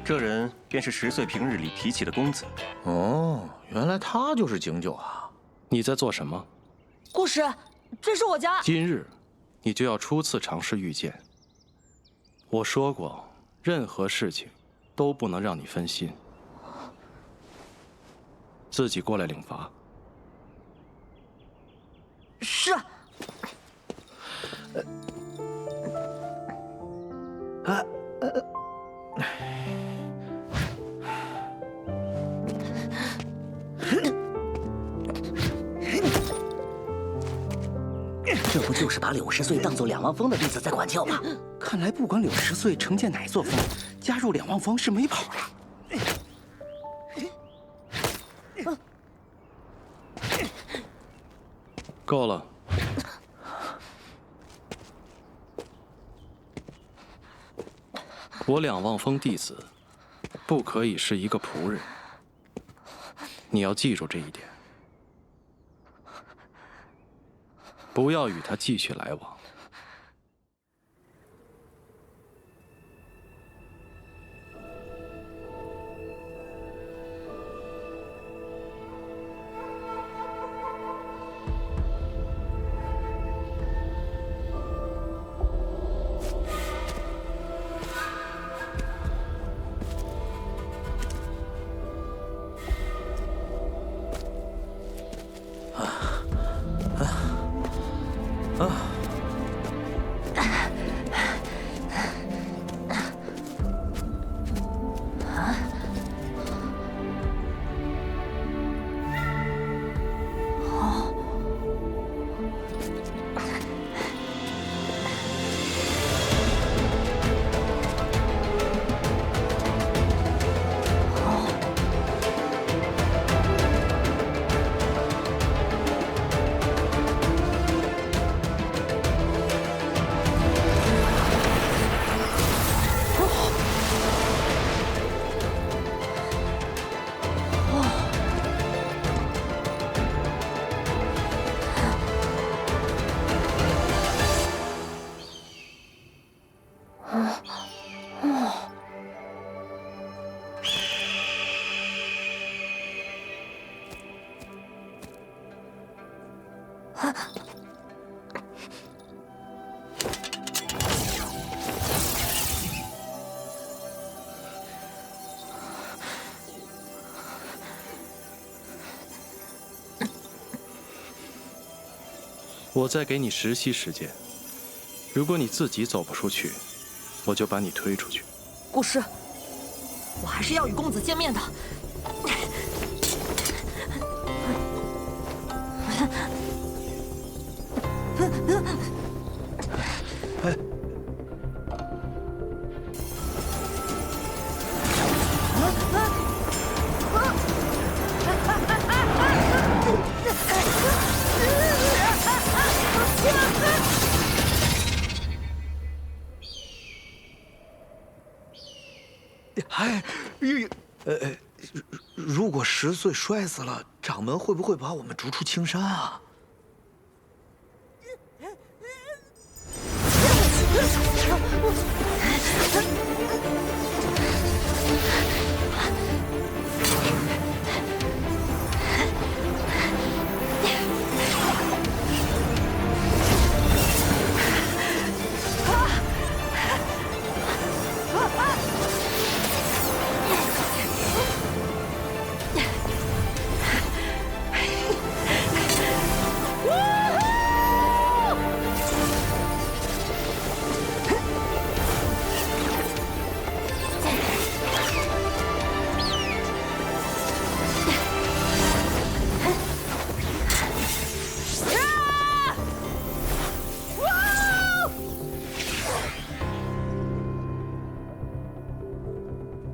这人便是10岁平日里提起的公子。哦，原来他就是景九啊！你在做什么？顾师，这是我家。今日，你就要初次尝试御剑。我说过，任何事情都不能让你分心。自己过来领罚。是。这不就是把柳10岁当做两望峰的弟子在管教吗？看来不管柳10岁承建哪座峰，加入两望峰是没跑了。够了。我两望峰弟子，不可以是一个仆人。你要记住这一点，不要与他继续来往。我再给你10息时间，如果你自己走不出去，我就把你推出去。顾师，我还是要与公子见面的。如果10岁摔死了，掌门会不会把我们逐出青山啊？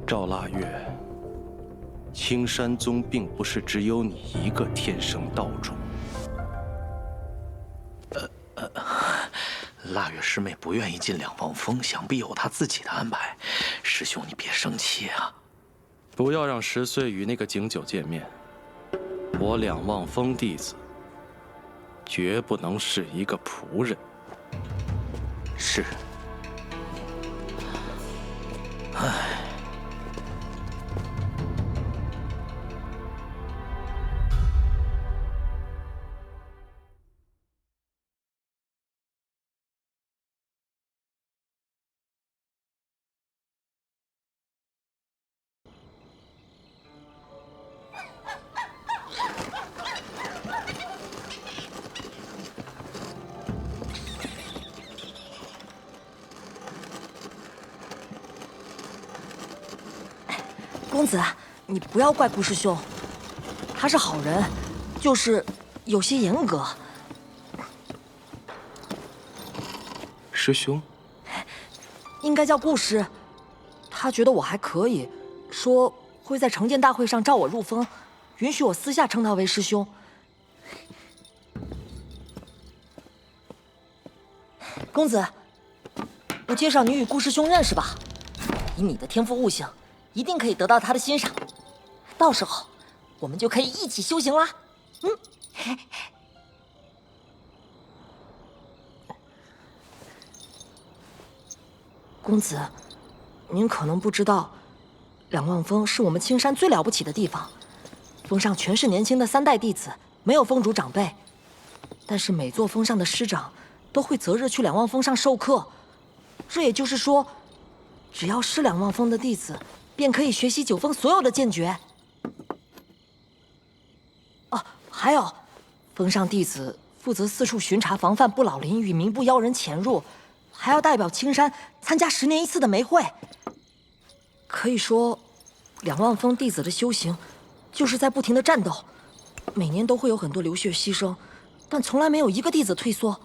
赵腊月，青山宗并不是只有你一个天生道种。腊月师妹不愿意进两望峰，想必有她自己的安排。师兄，你别生气啊！不要让10岁与那个景九见面。我两望峰弟子，绝不能是一个仆人。是。唉。公子，你不要怪顾师兄，他是好人，就是有些严格。师兄，应该叫顾师。他觉得我还可以，说会在成剑大会上召我入封，允许我私下称他为师兄。公子，我介绍你与顾师兄认识吧。以你的天赋悟性，一定可以得到他的欣赏。到时候，我们就可以一起修行啦。公子，您可能不知道，两望峰是我们青山最了不起的地方。峰上全是年轻的3代弟子，没有峰主长辈。但是每座峰上的师长都会择日去两望峰上授课。这也就是说，只要是两望峰的弟子，便可以学习九峰所有的剑诀。哦，还有，峰上弟子负责四处巡查，防范不老林与民部妖人潜入，还要代表青山参加10年1次的梅会。可以说，两望峰弟子的修行就是在不停的战斗，每年都会有很多流血牺牲，但从来没有一个弟子退缩。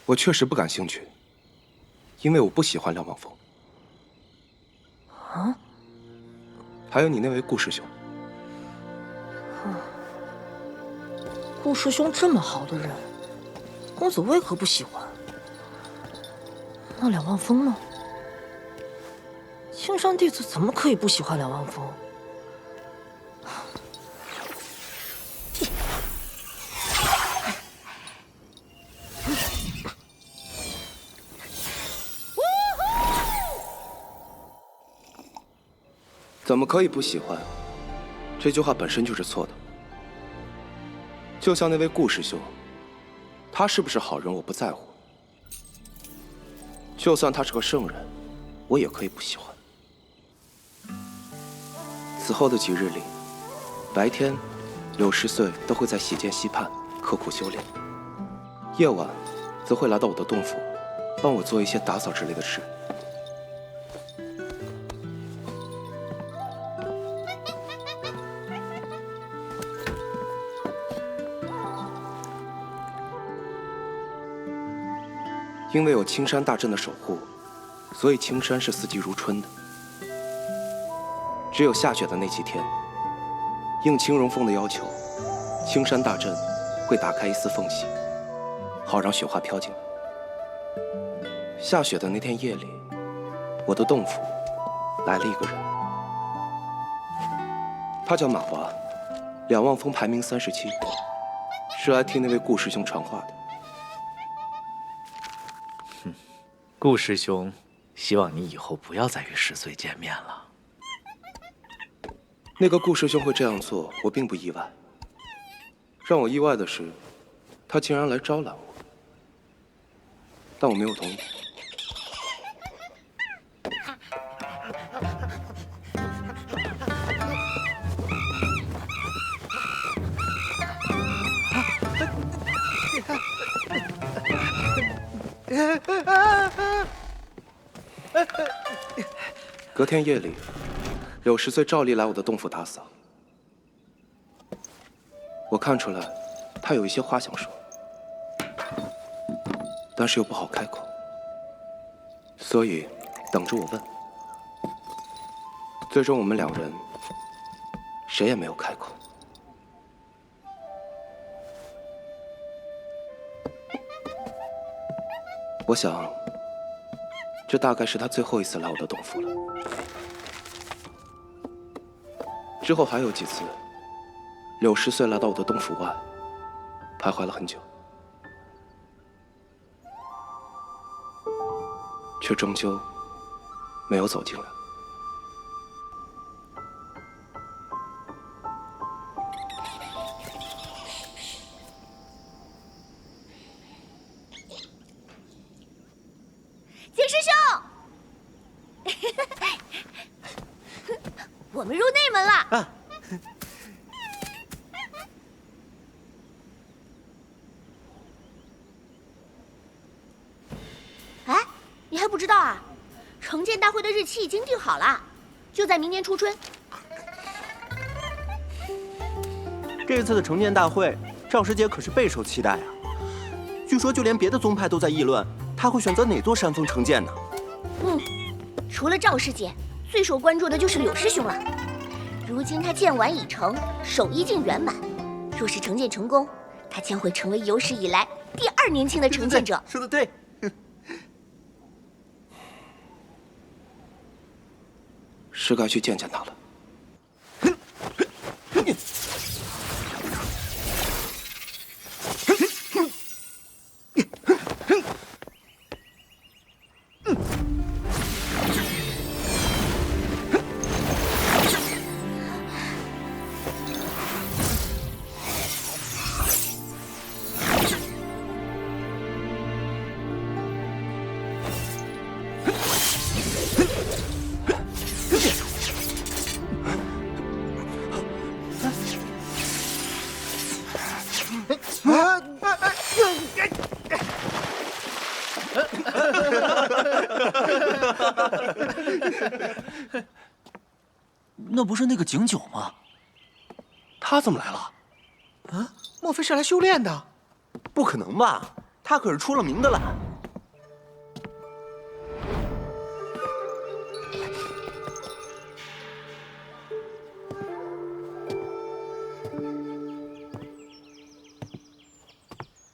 我确实不感兴趣，因为我不喜欢两望峰。啊？还有你那位顾师兄。顾师兄这么好的人，公子为何不喜欢？那两望峰呢？青山弟子怎么可以不喜欢两望峰？怎么可以不喜欢？这句话本身就是错的。就像那位顾师兄，他是不是好人我不在乎。就算他是个圣人，我也可以不喜欢。此后的几日里，白天柳10岁都会在洗剑溪畔刻苦修炼，夜晚则会来到我的洞府，帮我做一些打扫之类的事。因为有青山大阵的守护，所以青山是四季如春的。只有下雪的那几天，应青荣峰的要求，青山大阵会打开一丝缝隙，好让雪花飘进来。下雪的那天夜里，我的洞府来了一个人，他叫马华，两望峰排名37，是来替那位顾师兄传话的。顾师兄，希望你以后不要再与10岁见面了。那个顾师兄会这样做，我并不意外。让我意外的是，他竟然来招揽我，但我没有同意。隔天夜里，柳10岁照例来我的洞府打扫。我看出来，他有一些话想说，但是又不好开口，所以等着我问。最终我们2人谁也没有开口。我想，这大概是他最后一次来我的洞府了。之后还有几次， ，10岁来到我的洞府外，徘徊了很久，却终究没有走进来。景师兄，我们入内门了。啊，哎，你还不知道啊？城建大会的日期已经定好了，就在明年初春。这次的城建大会，赵师姐可是备受期待啊！据说就连别的宗派都在议论，他会选择哪座山峰城建呢？除了赵师姐，最受关注的就是柳师兄了。如今他建完已成，手艺竟圆满。若是城建成功，他将会成为有史以来第2年轻的城建者。说得对。是该去见见他了。那不是那个景九吗？他怎么来了？啊，莫非是来修炼的？不可能吧，他可是出了名的懒。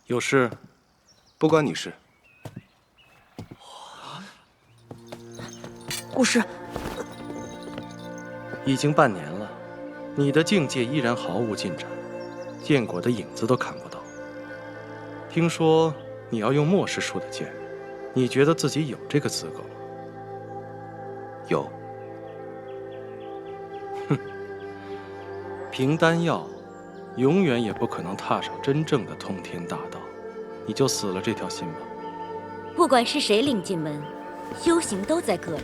有事？不关你事。顾师，已经半年了，你的境界依然毫无进展，剑果的影子都看不到。听说你要用末世术的剑，你觉得自己有这个资格吗？有。哼，凭丹药，永远也不可能踏上真正的通天大道，你就死了这条心吧。不管是谁领进门，修行都在个人。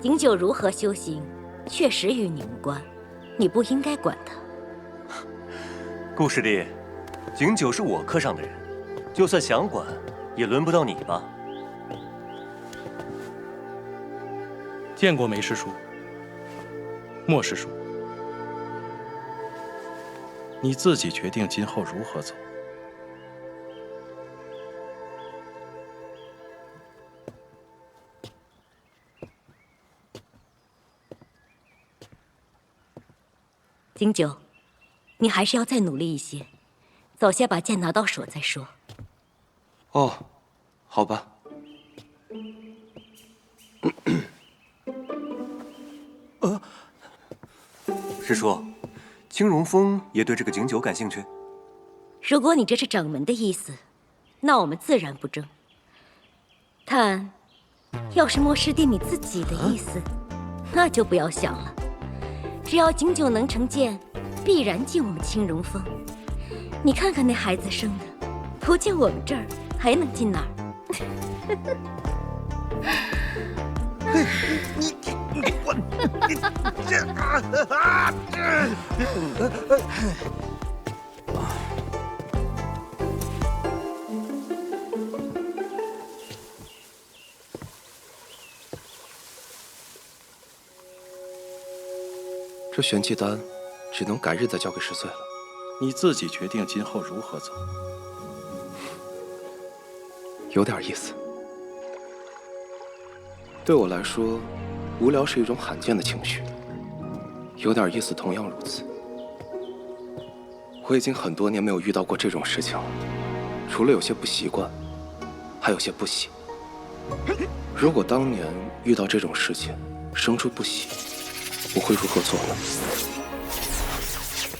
景九如何修行，确实与你无关，你不应该管他。顾师弟，景九是我科上的人，就算想管，也轮不到你吧？见过梅师叔、莫师叔，你自己决定今后如何走。景九，你还是要再努力一些，早些把剑拿到手再说。哦，好吧。师叔，青荣峰也对这个景九感兴趣？如果你这是掌门的意思，那我们自然不争。但要是莫师弟你自己的意思，那就不要想了。只要景九能成剑，必然进我们青荣峰。你看看那孩子生的，不进我们这儿，还能进哪儿？这玄气丹只能改日再交给10岁了。你自己决定今后如何走。有点意思。对我来说，无聊是一种罕见的情绪，有点意思同样如此。我已经很多年没有遇到过这种事情了，除了有些不习惯，还有些不喜。如果当年遇到这种事情，生出不喜，我会如何做呢？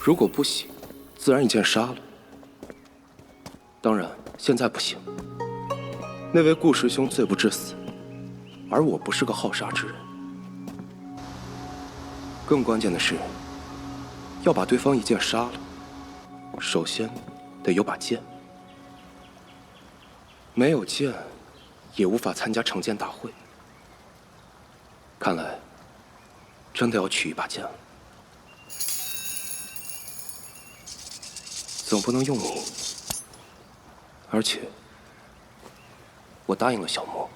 如果不行，自然一剑杀了。当然，现在不行。那位顾师兄罪不至死，而我不是个好杀之人。更关键的是，要把对方一剑杀了，首先得有把剑。没有剑，也无法参加成剑大会。看来，真的要取一把剑了。总不能用你，而且我答应了小莫。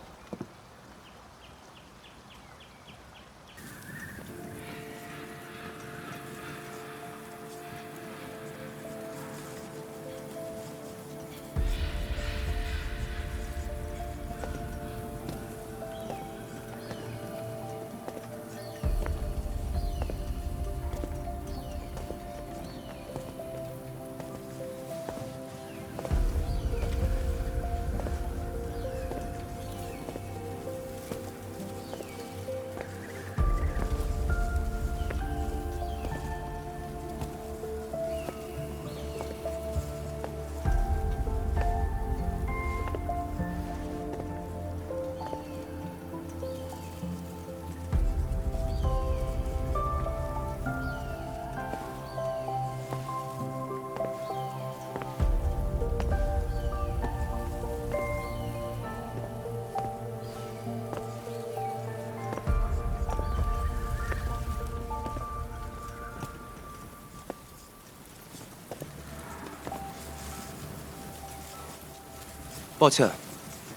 抱歉，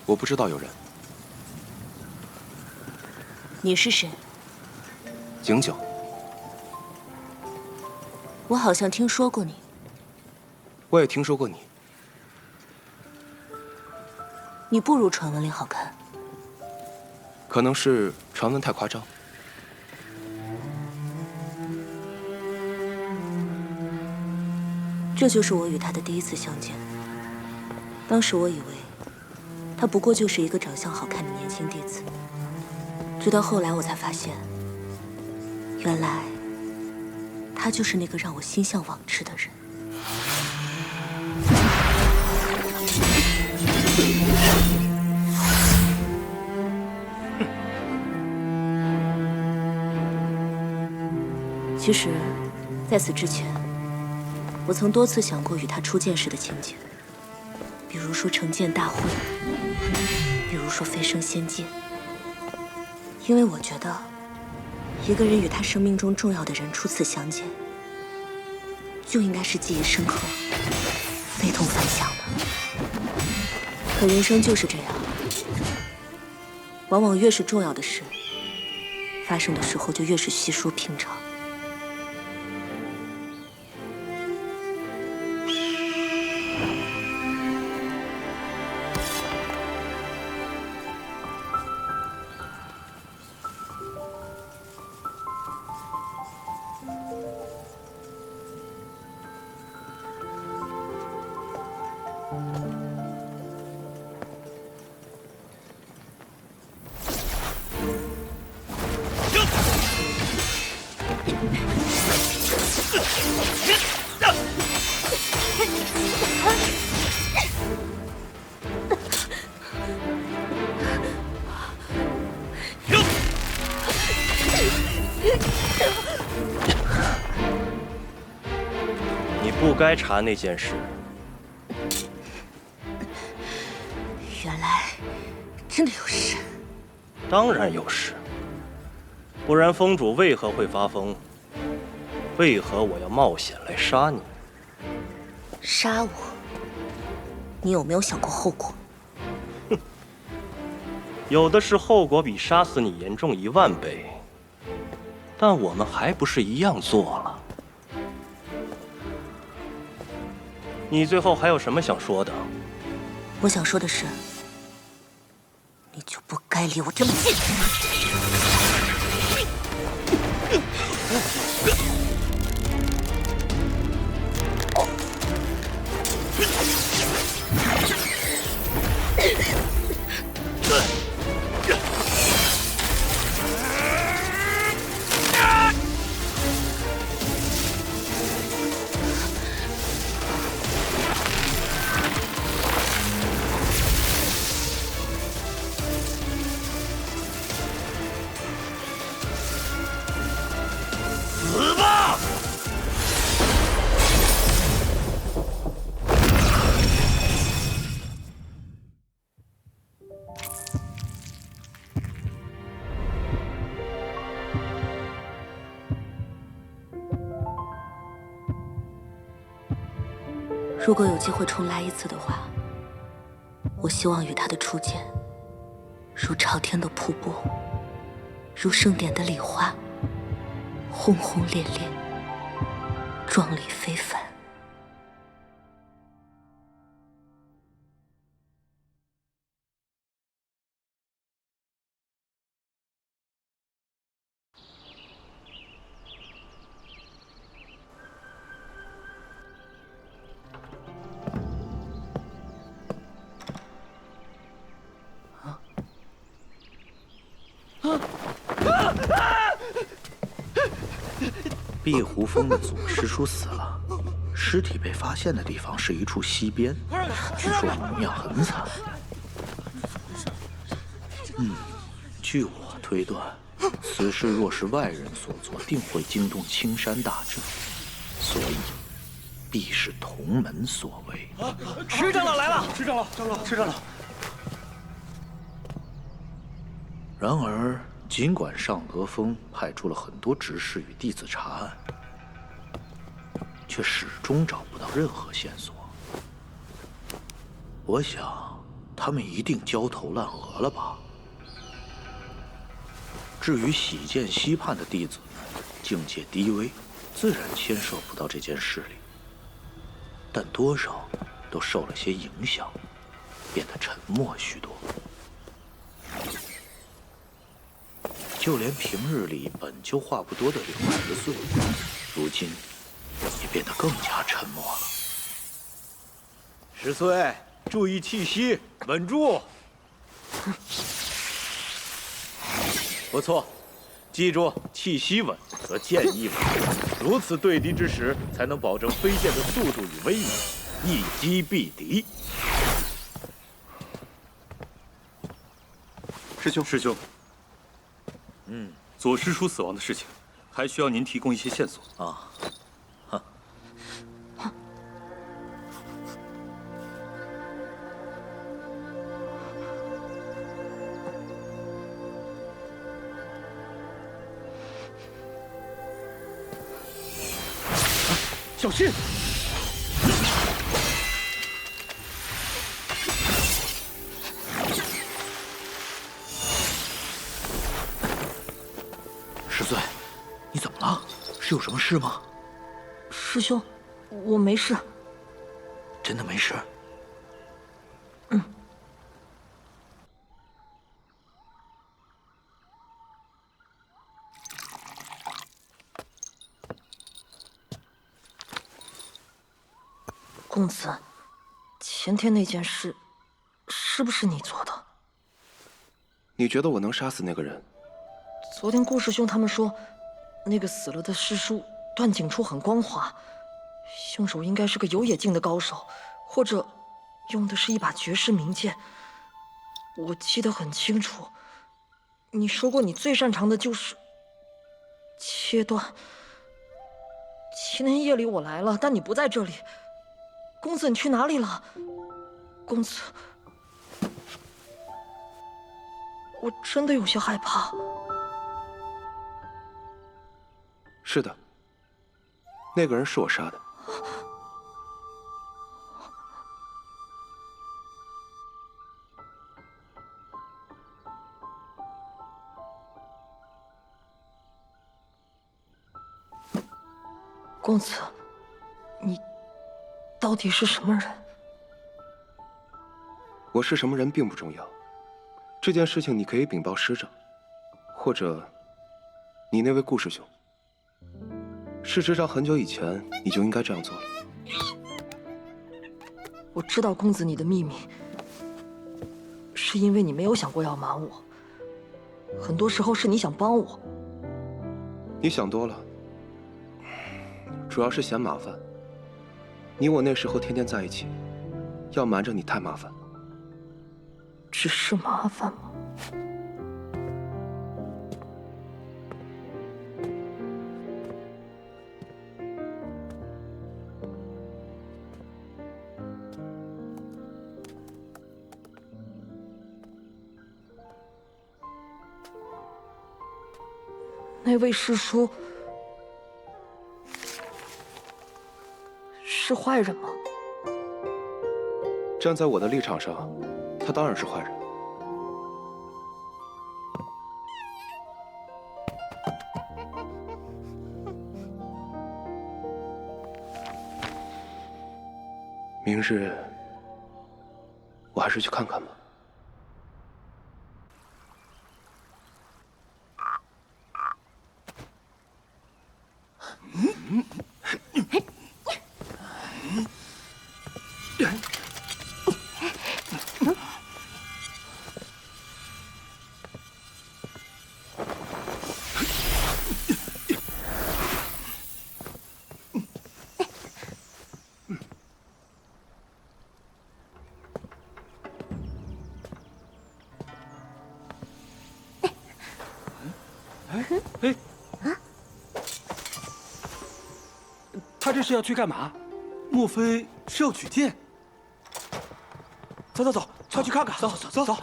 我不知道有人。你是谁？景景。我好像听说过你。我也听说过你。你不如传闻里好看。可能是传闻太夸张。这就是我与他的第一次相见。当时我以为他不过就是一个长相好看的年轻弟子，直到后来我才发现，原来他就是那个让我心向往之的人。其实，在此之前，我曾多次想过与他初见时的情景。比如说成剑大会，比如说飞升仙界，因为我觉得，一个人与他生命中重要的人初次相见，就应该是记忆深刻、非同凡响的。可人生就是这样，往往越是重要的事，发生的时候就越是稀疏平常。你不该查那件事。原来真的有事。当然有事，不然封主为何会发疯？为何我要冒险来杀你？杀我？你有没有想过后果？哼，有的是后果比杀死你严重10000倍。但我们还不是一样做了？你最后还有什么想说的？我想说的是，你就不该离我这么近。如果有机会重来一次的话，我希望与他的初见，如朝天的瀑布，如盛典的礼花，轰轰烈烈，壮丽非凡。碧湖峰的左师叔死了，尸体被发现的地方是一处溪边，据说模样很惨。据我推断，此事若是外人所做，定会惊动青山大镇，所以必是同门所为。石长老来了！石长老，石长老。然而，尽管上阁峰派出了很多执事与弟子查案，却始终找不到任何线索。我想，他们一定焦头烂额了吧？至于喜涧溪畔的弟子们，境界低微，自然牵涉不到这件事里，但多少都受了些影响，变得沉默许多。就连平日里本就话不多的柳10岁，如今也变得更加沉默了。10岁，注意气息，稳住。不错，记住，气息稳则剑亦稳，如此对敌之时，才能保证飞剑的速度与威力，一击必敌。师兄。左师叔死亡的事情，还需要您提供一些线索啊。小心！10岁，你怎么了？是有什么事吗？师兄，我没事。真的没事？公子，前天那件事，是不是你做的？你觉得我能杀死那个人？昨天顾师兄他们说，那个死了的师叔断颈处很光滑，凶手应该是个有野境的高手，或者用的是一把绝世名剑。我记得很清楚，你说过你最擅长的就是切断。前天夜里我来了，但你不在这里。公子，你去哪里了？公子，我真的有些害怕。是的，那个人是我杀的。公子，你到底是什么人？我是什么人并不重要，这件事情你可以禀报师长，或者你那位顾师兄。事实上，很久以前你就应该这样做了。我知道公子你的秘密，是因为你没有想过要瞒我。很多时候是你想帮我。你想多了，主要是嫌麻烦。你我那时候天天在一起，要瞒着你太麻烦。只是麻烦吗？那位师叔是坏人吗？站在我的立场上，他当然是坏人。明日，我还是去看看吧。他这是要去干嘛？莫非是要取剑？走走走，快去看看！走走走走。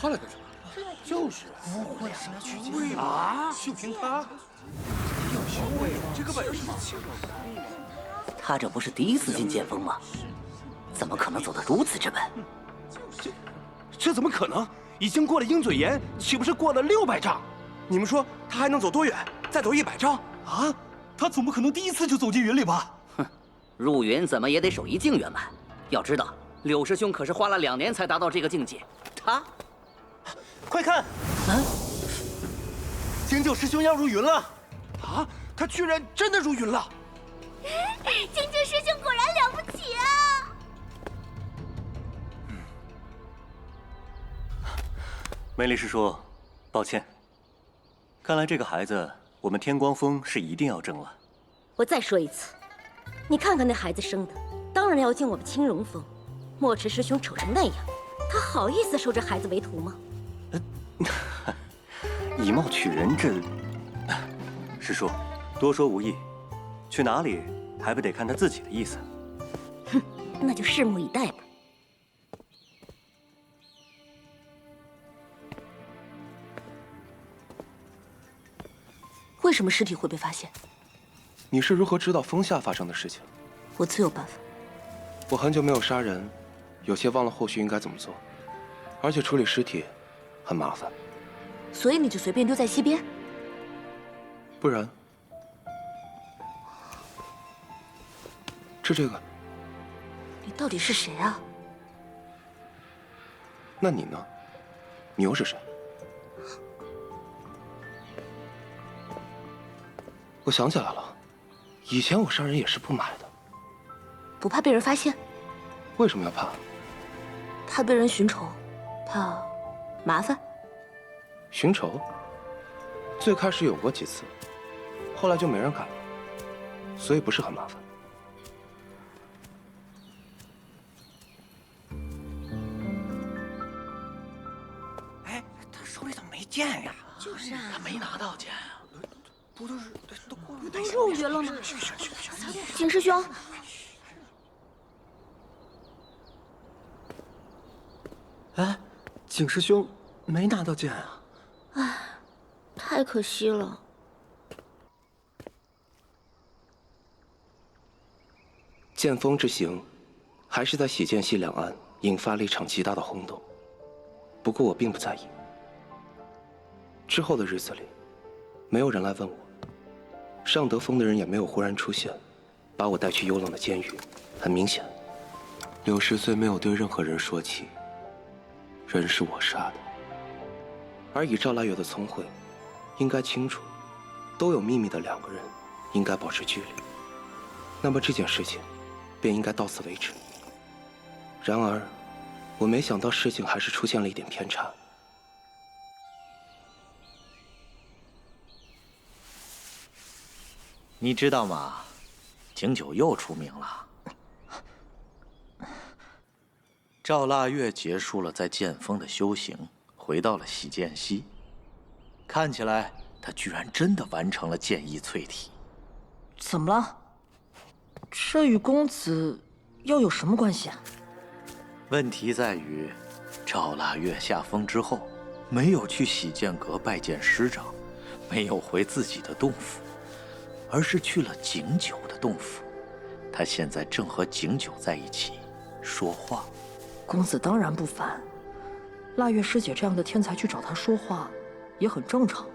他来干什么？就是不会是来取剑啊！就凭他，有修为，这个本事是他这不是第一次进剑锋吗？怎么可能走得如此之稳？这怎么可能？已经过了鹰嘴岩，岂不是过了600丈？你们说他还能走多远？再走100丈？啊？他总不可能第一次就走进云里吧？哼，入云怎么也得守一境圆满。要知道，柳师兄可是花了2年才达到这个境界。他，快看！啊！景九师兄要入云了！啊！他居然真的入云了！景九师兄果然了不起啊！梅丽师叔，抱歉。看来这个孩子，我们天光峰是一定要争了。我再说一次，你看看那孩子生的，当然要进我们青龙峰。墨池师兄丑成那样，他好意思收这孩子为徒吗？以貌取人，这……师叔，多说无益，去哪里还不得看他自己的意思。哼，那就拭目以待吧。为什么尸体会被发现？你是如何知道峰下发生的事情？我自有办法。我很久没有杀人，有些忘了后续应该怎么做，而且处理尸体很麻烦。所以你就随便丢在溪边？不然，这个，你到底是谁啊？那你呢？你又是谁？我想起来了，以前我杀人也是不买的。不怕被人发现？为什么要怕？怕被人寻仇，怕麻烦。寻仇？最开始有过几次，后来就没人敢了，所以不是很麻烦。哎，他手里怎么没剑呀？就是啊，他没拿到剑啊。不都是都过了？都入云了吗？景师兄，哎，景师兄没拿到剑啊！唉，太可惜了。剑锋之行，还是在喜剑溪两岸引发了一场极大的轰动。不过我并不在意。之后的日子里，没有人来问我。上德峰的人也没有忽然出现，把我带去幽冷的监狱。很明显，柳10岁没有对任何人说起，人是我杀的。而以赵腊月的聪慧，应该清楚，都有秘密的2个人应该保持距离。那么这件事情，便应该到此为止。然而，我没想到事情还是出现了一点偏差。你知道吗？景九又出名了。赵腊月结束了在剑锋的修行，回到了喜剑溪。看起来他居然真的完成了剑意淬体。怎么了？这与公子又有什么关系啊？问题在于，赵腊月下峰之后，没有去喜剑阁拜见师长，没有回自己的洞府，而是去了景九的洞府。他现在正和景九在一起说话。公子当然不烦，腊月师姐这样的天才去找他说话，也很正常。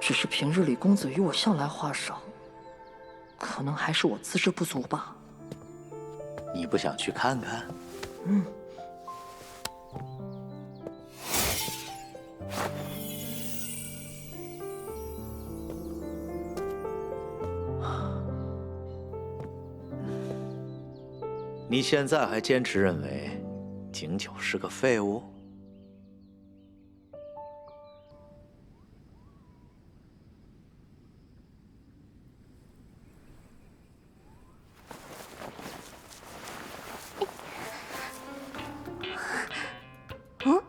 只是平日里公子与我向来话少，可能还是我资质不足吧。你不想去看看？嗯。你现在还坚持认为景九是个废物？嗯？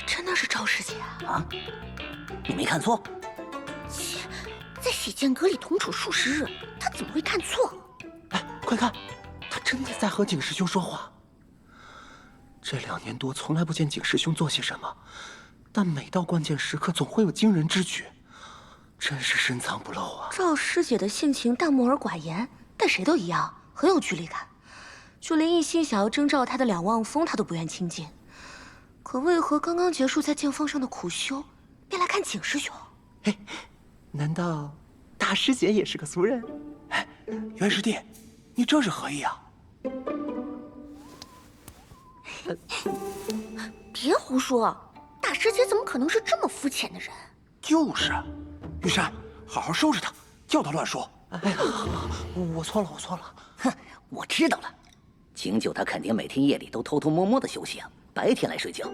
真的是赵师姐啊？你没看错？切，在洗剑阁里同处数十日，他怎么会看错？哎，快看，他真的在和景师兄说话。这2年多从来不见景师兄做些什么，但每到关键时刻总会有惊人之举，真是深藏不露啊！赵师姐的性情淡漠而寡言，但谁都一样，很有距离感。就连一心想要征召他的两望峰，他都不愿亲近。可为何刚刚结束在剑锋上的苦修，便来看景师兄？哎，难道大师姐也是个俗人？哎，元师弟，你这是何意啊？别胡说，大师姐怎么可能是这么肤浅的人？就是，玉山，好好收拾他，叫他乱说。哎呀，我错了，我错了。哼，我知道了，景九他肯定每天夜里都偷偷摸摸的修行，白天来睡觉，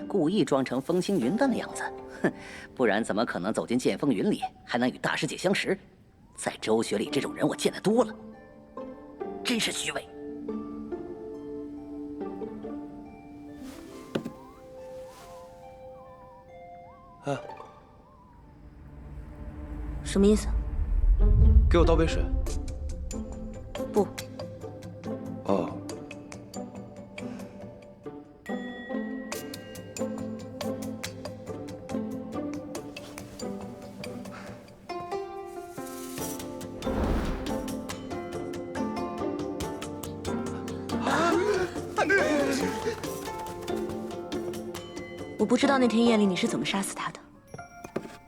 故意装成风轻云淡的样子。哼，不然怎么可能走进剑锋云里，还能与大师姐相识？在周学里，这种人我见得多了，真是虚伪。哎，什么意思？给我倒杯水。不。哦。我不知道那天夜里你是怎么杀死他的，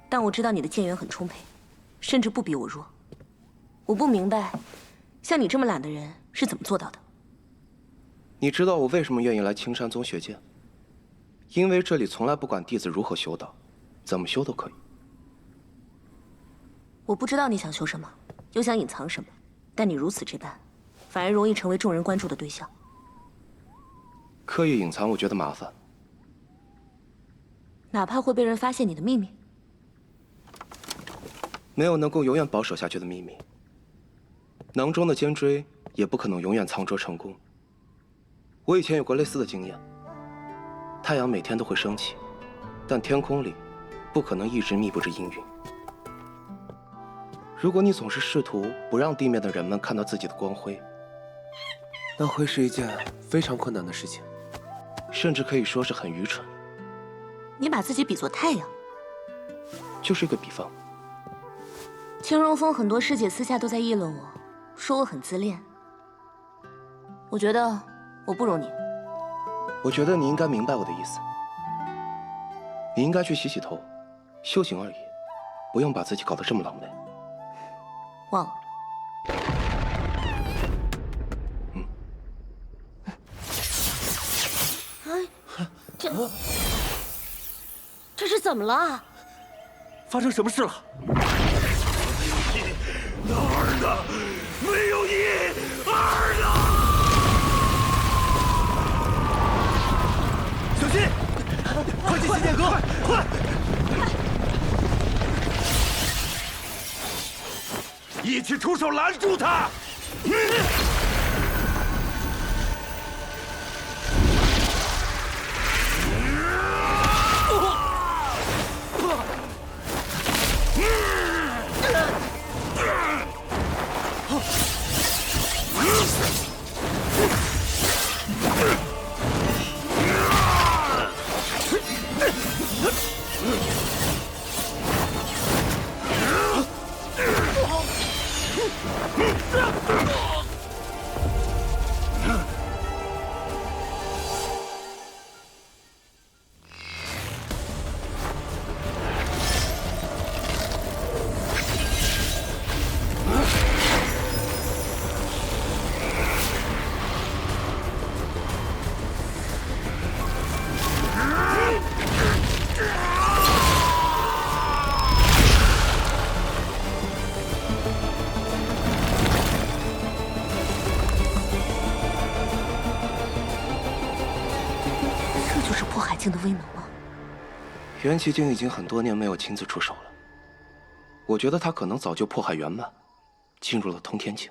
但我知道你的剑源很充沛，甚至不比我弱。我不明白，像你这么懒的人是怎么做到的？你知道我为什么愿意来青山宗学剑？因为这里从来不管弟子如何修道，怎么修都可以。我不知道你想修什么，又想隐藏什么，但你如此这般，反而容易成为众人关注的对象。刻意隐藏，我觉得麻烦。哪怕会被人发现你的秘密？没有能够永远保守下去的秘密。囊中的尖锥也不可能永远藏拙成功。我以前有过类似的经验。太阳每天都会升起，但天空里不可能一直密布着阴云。如果你总是试图不让地面的人们看到自己的光辉，那会是一件非常困难的事情，甚至可以说是很愚蠢。你把自己比作太阳，就是一个比方。青荣峰很多师姐私下都在议论我，说我很自恋。我觉得我不如你。我觉得你应该明白我的意思。你应该去洗洗头，修行而已，不用把自己搞得这么狼狈。忘了。哎，这是怎么了？发生什么事了？那儿呢？没有你，儿呢？小心！快进洗剑阁！快！一起出手拦住他！威能吗？元齐京已经很多年没有亲自出手了，我觉得他可能早就破海圆满，进入了通天境。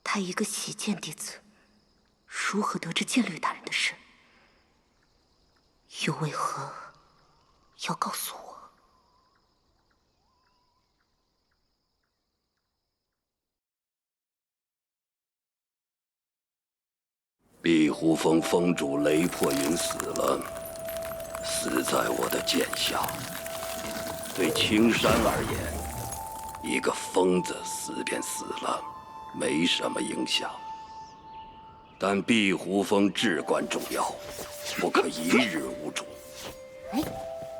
他一个习剑弟子，如何得知剑律大人的事？又为何要告诉我？碧湖峰峰主雷破云死了，死在我的剑下。对青山而言，一个疯子死便死了，没什么影响。但碧湖峰至关重要，不可一日无主。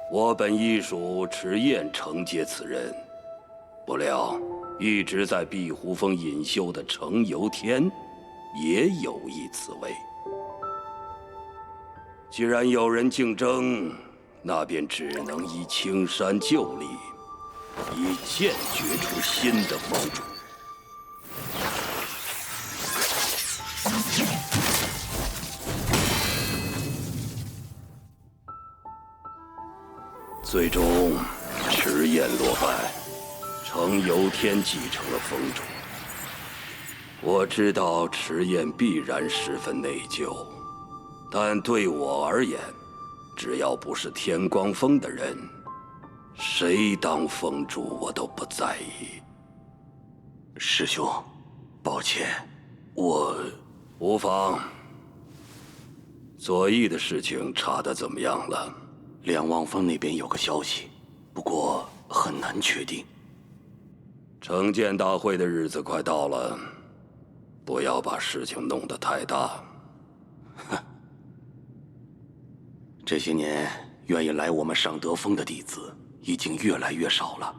我本亦属迟燕承接此任，不料一直在碧湖峰隐修的程由天也有意此为。既然有人竞争，那便只能依青山旧例，以剑决出新的盟主。最终，迟燕落败，程由天继承了峰主。我知道迟燕必然十分内疚，但对我而言，只要不是天光峰的人，谁当峰主我都不在意。师兄，抱歉，我无妨。左翼的事情查得怎么样了？两望峰那边有个消息，不过很难确定。城建大会的日子快到了，不要把事情弄得太大。这些年愿意来我们尚德峰的弟子已经越来越少了。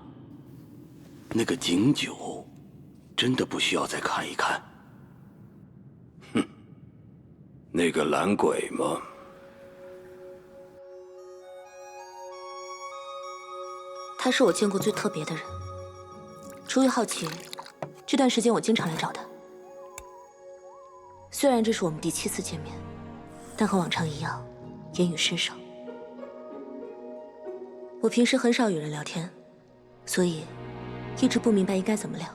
那个景九，真的不需要再看一看？哼，那个懒鬼吗？他是我见过最特别的人。出于好奇，这段时间我经常来找他。虽然这是我们第7次见面，但和往常一样，言语甚少。我平时很少与人聊天，所以一直不明白应该怎么聊。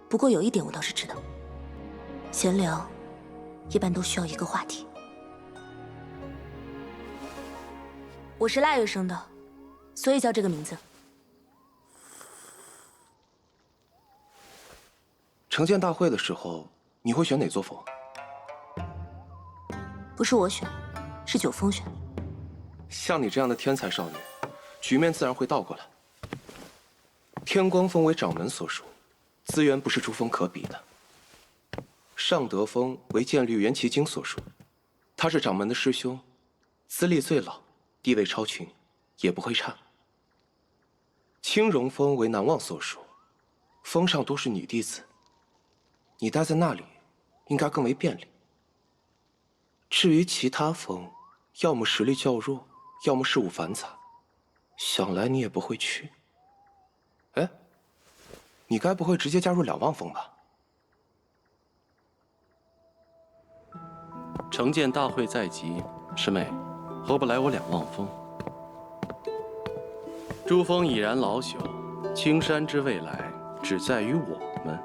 不过有一点我倒是知道，闲聊一般都需要一个话题。我是腊月生的，所以叫这个名字。城建大会的时候，你会选哪座峰？不是我选，是九峰选。像你这样的天才少女，局面自然会倒过来。天光峰为掌门所属，资源不是诸峰可比的。尚德峰为剑律元齐经所属，他是掌门的师兄，资历最老，地位超群，也不会差。青荣峰为南望所属，峰上多是女弟子，你待在那里应该更为便利。至于其他峰，要么实力较弱，要么事务繁杂，想来你也不会去。哎，你该不会直接加入两望峰吧？城建大会在即，师妹，何不来我两望峰？诸峰已然老朽，青山之未来只在于我们。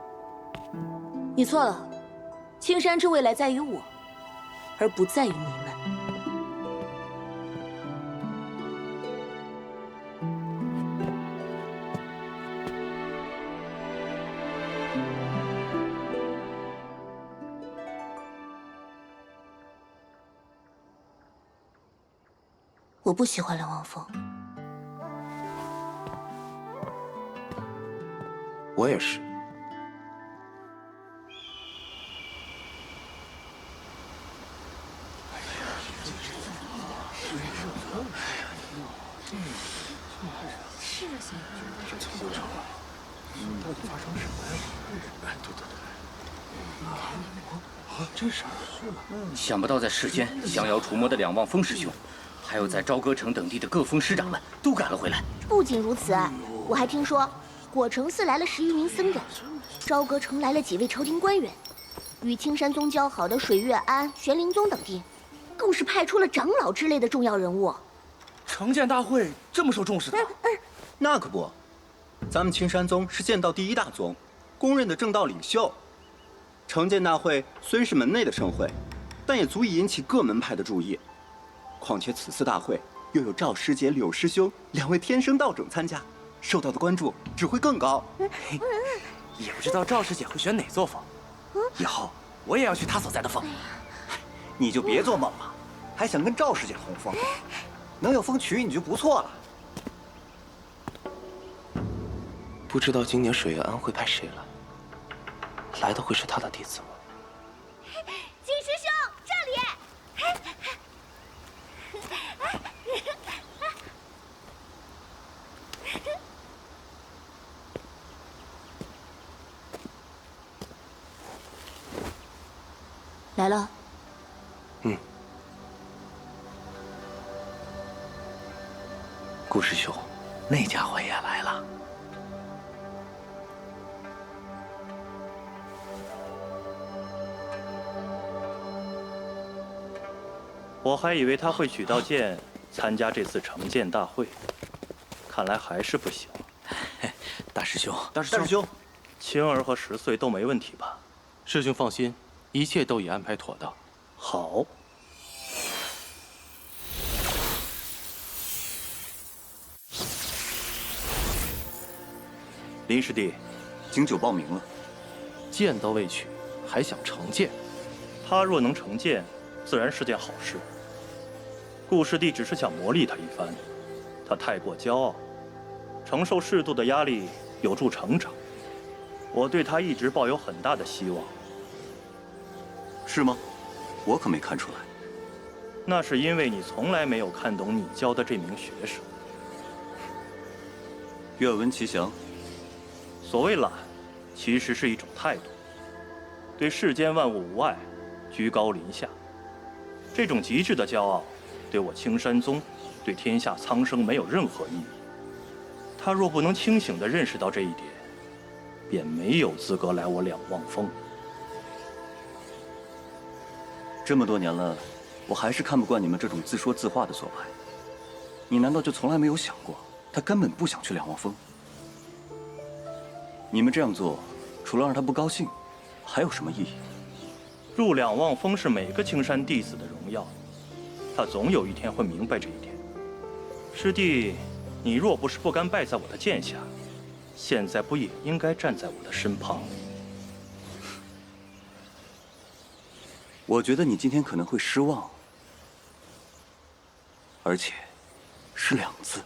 你错了，青山之未来在于我，而不在于你们。我不喜欢两望峰。我也是。到底发生什么呀？哎，对，这是想不到在世间降妖除魔的两望峰师兄，还有在朝歌城等地的各峰师长们都赶了回来。不仅如此，我还听说果城寺来了10余名僧人，朝歌城来了几位朝廷官员，与青山宗交好的水月庵、玄灵宗等地，更是派出了长老之类的重要人物。成剑大会这么受重视的？那可不，咱们青山宗是剑道第一大宗，公认的正道领袖。成剑大会虽是门内的盛会，但也足以引起各门派的注意。况且此次大会又有赵师姐、柳师兄2位天生道种参加，受到的关注只会更高。也不知道赵师姐会选哪座峰，以后我也要去她所在的峰。你就别做梦了，还想跟赵师姐同峰？能有风娶你就不错了。不知道今年水月庵会派谁来？来的会是他的弟子吗？金师兄，这里。来了。顾师兄，那家伙也来了。我还以为他会取到剑参加这次成剑大会，看来还是不行。大师兄，大师兄，青儿和10岁都没问题吧？师兄放心，一切都已安排妥当。好。林师弟，景九报名了，剑都未取，还想成剑？他若能成剑，自然是件好事。顾师弟只是想磨砺他一番，他太过骄傲，承受适度的压力有助成长。我对他一直抱有很大的希望。是吗？我可没看出来。那是因为你从来没有看懂你教的这名学生。愿闻其详。所谓懒，其实是一种态度，对世间万物无爱，居高临下。这种极致的骄傲，对我青山宗，对天下苍生没有任何意义。他若不能清醒地认识到这一点，便没有资格来我两望峰。这么多年了，我还是看不惯你们这种自说自话的做派。你难道就从来没有想过，他根本不想去两望峰？你们这样做，除了让他不高兴，还有什么意义？入两望峰是每个青山弟子的荣耀，他总有一天会明白这一点。师弟，你若不是不甘拜在我的剑下，现在不也应该站在我的身旁？我觉得你今天可能会失望，而且是2次。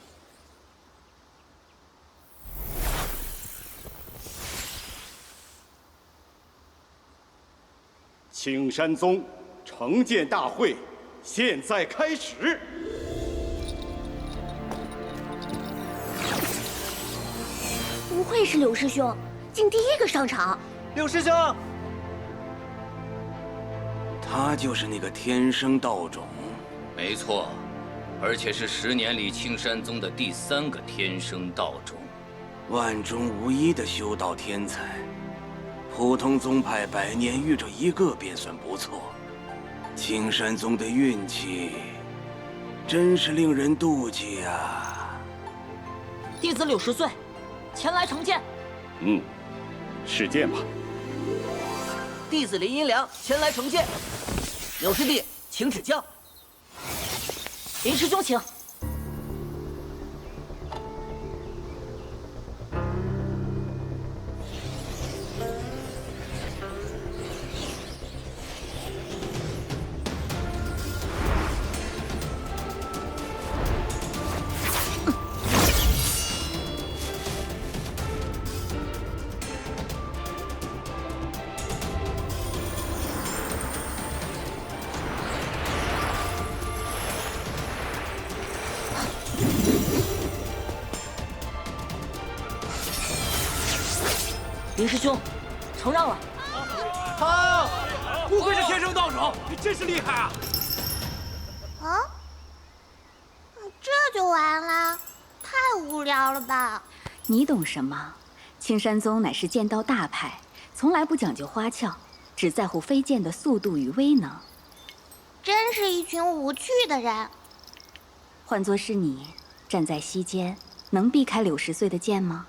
青山宗成剑大会现在开始。不愧是柳师兄，竟第一个上场。柳师兄，他就是那个天生道种。没错，而且是10年里青山宗的第3个天生道种，万中无一的修道天才。普通宗派100年遇着1个便算不错，青山宗的运气真是令人妒忌啊！弟子柳10岁，前来成剑。试剑吧。弟子林银良前来成剑，柳师弟请指教。林师兄请。林师兄，承让了。好，不愧是天生道种，你真是厉害啊！啊？这就完了？太无聊了吧？你懂什么？青山宗乃是剑道大派，从来不讲究花俏，只在乎飞剑的速度与威能。真是一群无趣的人。换作是你，站在膝间，能避开柳10岁的剑吗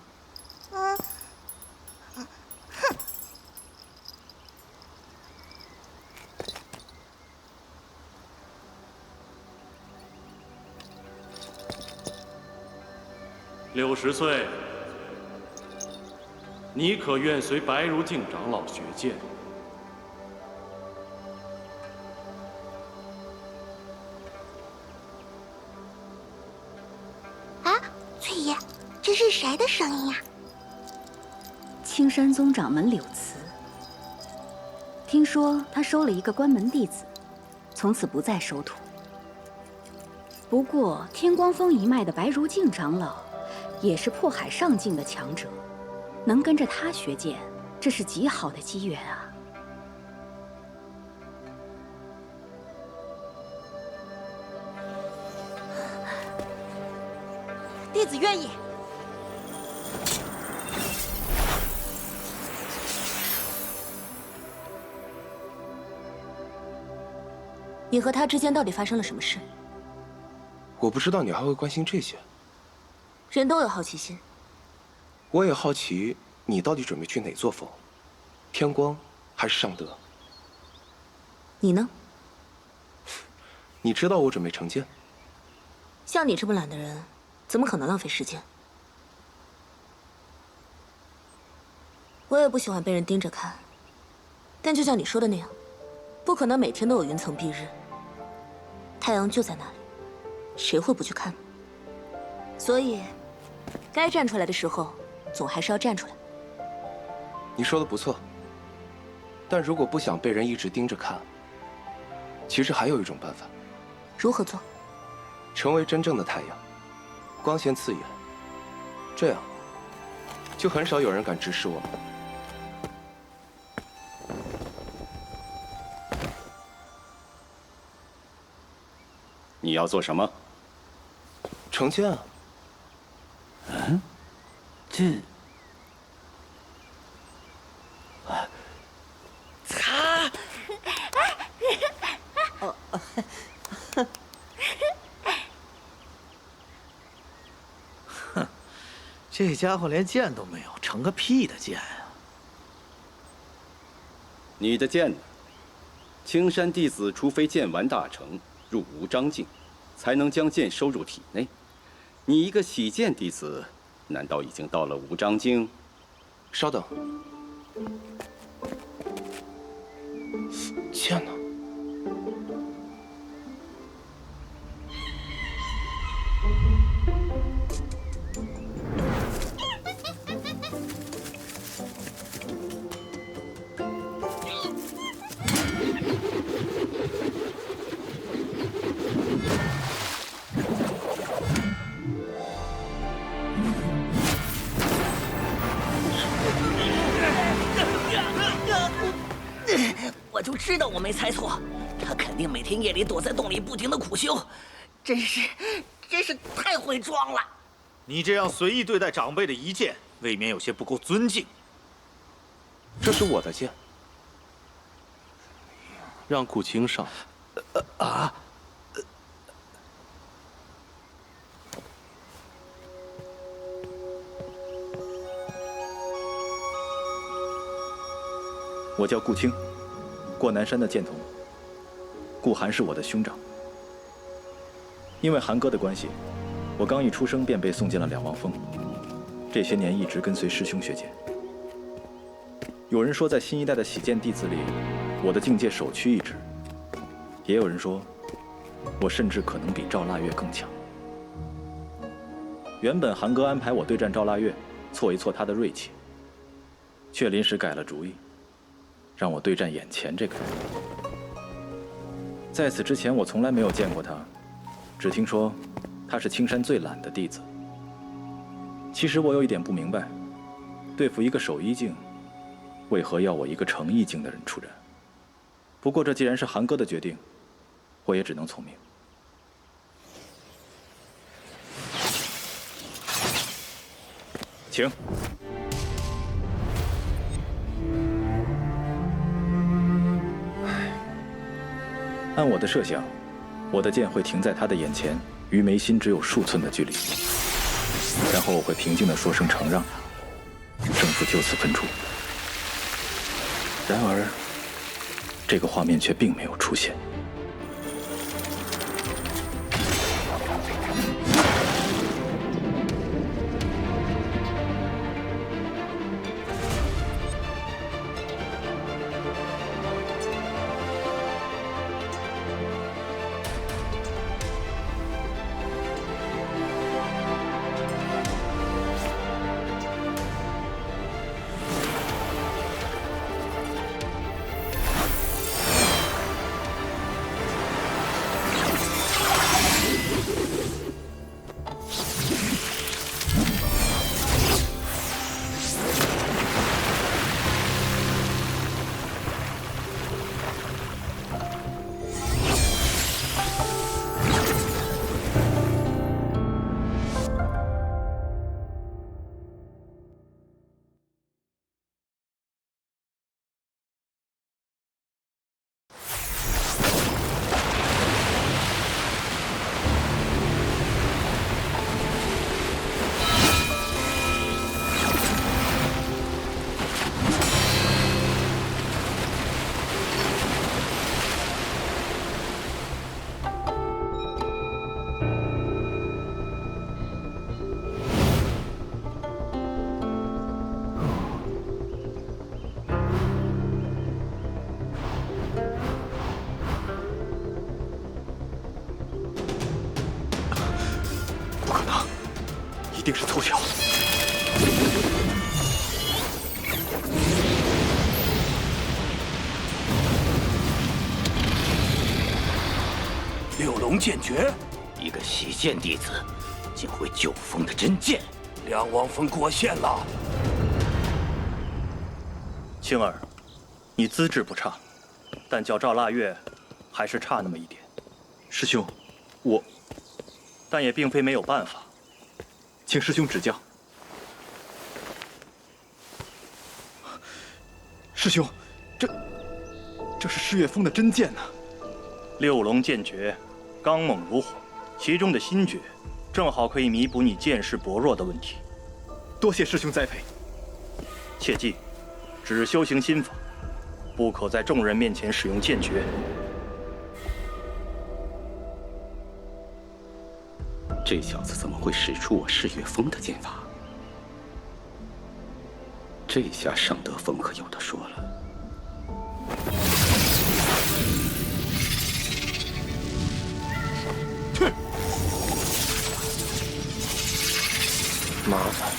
？60岁，你可愿随白如镜长老学剑？啊，翠爷，这是谁的声音呀？青山宗掌门柳慈。听说他收了一个关门弟子，从此不再收徒。不过天光峰一脉的白如镜长老，也是破海上境的强者，能跟着他学剑，这是极好的机缘啊！弟子愿意。你和他之间到底发生了什么事？我不知道你还会关心这些。人都有好奇心。我也好奇，你到底准备去哪座峰？天光还是尚德？你呢？你知道我准备成剑。像你这么懒的人，怎么可能浪费时间？我也不喜欢被人盯着看，但就像你说的那样，不可能每天都有云层蔽日。太阳就在那里，谁会不去看呢？所以，该站出来的时候，总还是要站出来。你说的不错，但如果不想被人一直盯着看，其实还有一种办法。如何做？成为真正的太阳，光鲜刺眼，这样就很少有人敢直视我们。你要做什么？成剑啊！嗯，这……擦！哼，这家伙连剑都没有，成个屁的剑啊！你的剑呢？青山弟子除非剑完大成，入无章境，才能将剑收入体内。你一个洗剑弟子，难道已经到了无章境？稍等，剑呢？我就知道我没猜错，他肯定每天夜里躲在洞里不停的苦修，真是太会装了。你这样随意对待长辈的遗剑，未免有些不够尊敬。这是我的剑，让顾青上。我叫顾青，过南山的剑童。顾寒是我的兄长。因为寒哥的关系，我刚一出生便被送进了两望峰，这些年一直跟随师兄学剑。有人说，在新一代的洗剑弟子里，我的境界首屈一指；也有人说，我甚至可能比赵腊月更强。原本寒哥安排我对战赵腊月，挫一挫他的锐气，却临时改了主意，让我对战眼前这个人。在此之前，我从来没有见过他，只听说他是青山最懒的弟子。其实我有一点不明白，对付一个守一境，为何要我一个成一境的人出战？不过这既然是寒哥的决定，我也只能从命。请。按我的设想，我的剑会停在他的眼前，与眉心只有数寸的距离，然后我会平静地说声承让，胜负就此分出。然而，这个画面却并没有出现。一定是凑巧。六龙剑诀，一个习剑弟子竟会九峰的真剑，梁王峰过线了。青儿，你资质不差，但较赵腊月还是差那么一点。师兄，我……但也并非没有办法，请师兄指教。师兄，这是世岳峰的真剑呐！六龙剑诀，刚猛如火，其中的心诀，正好可以弥补你剑势薄弱的问题。多谢师兄栽培。切记，只修行心法，不可在众人面前使用剑诀。这小子怎么会使出我世岳峰的剑法？这下尚德峰可有的说了。哼，麻烦。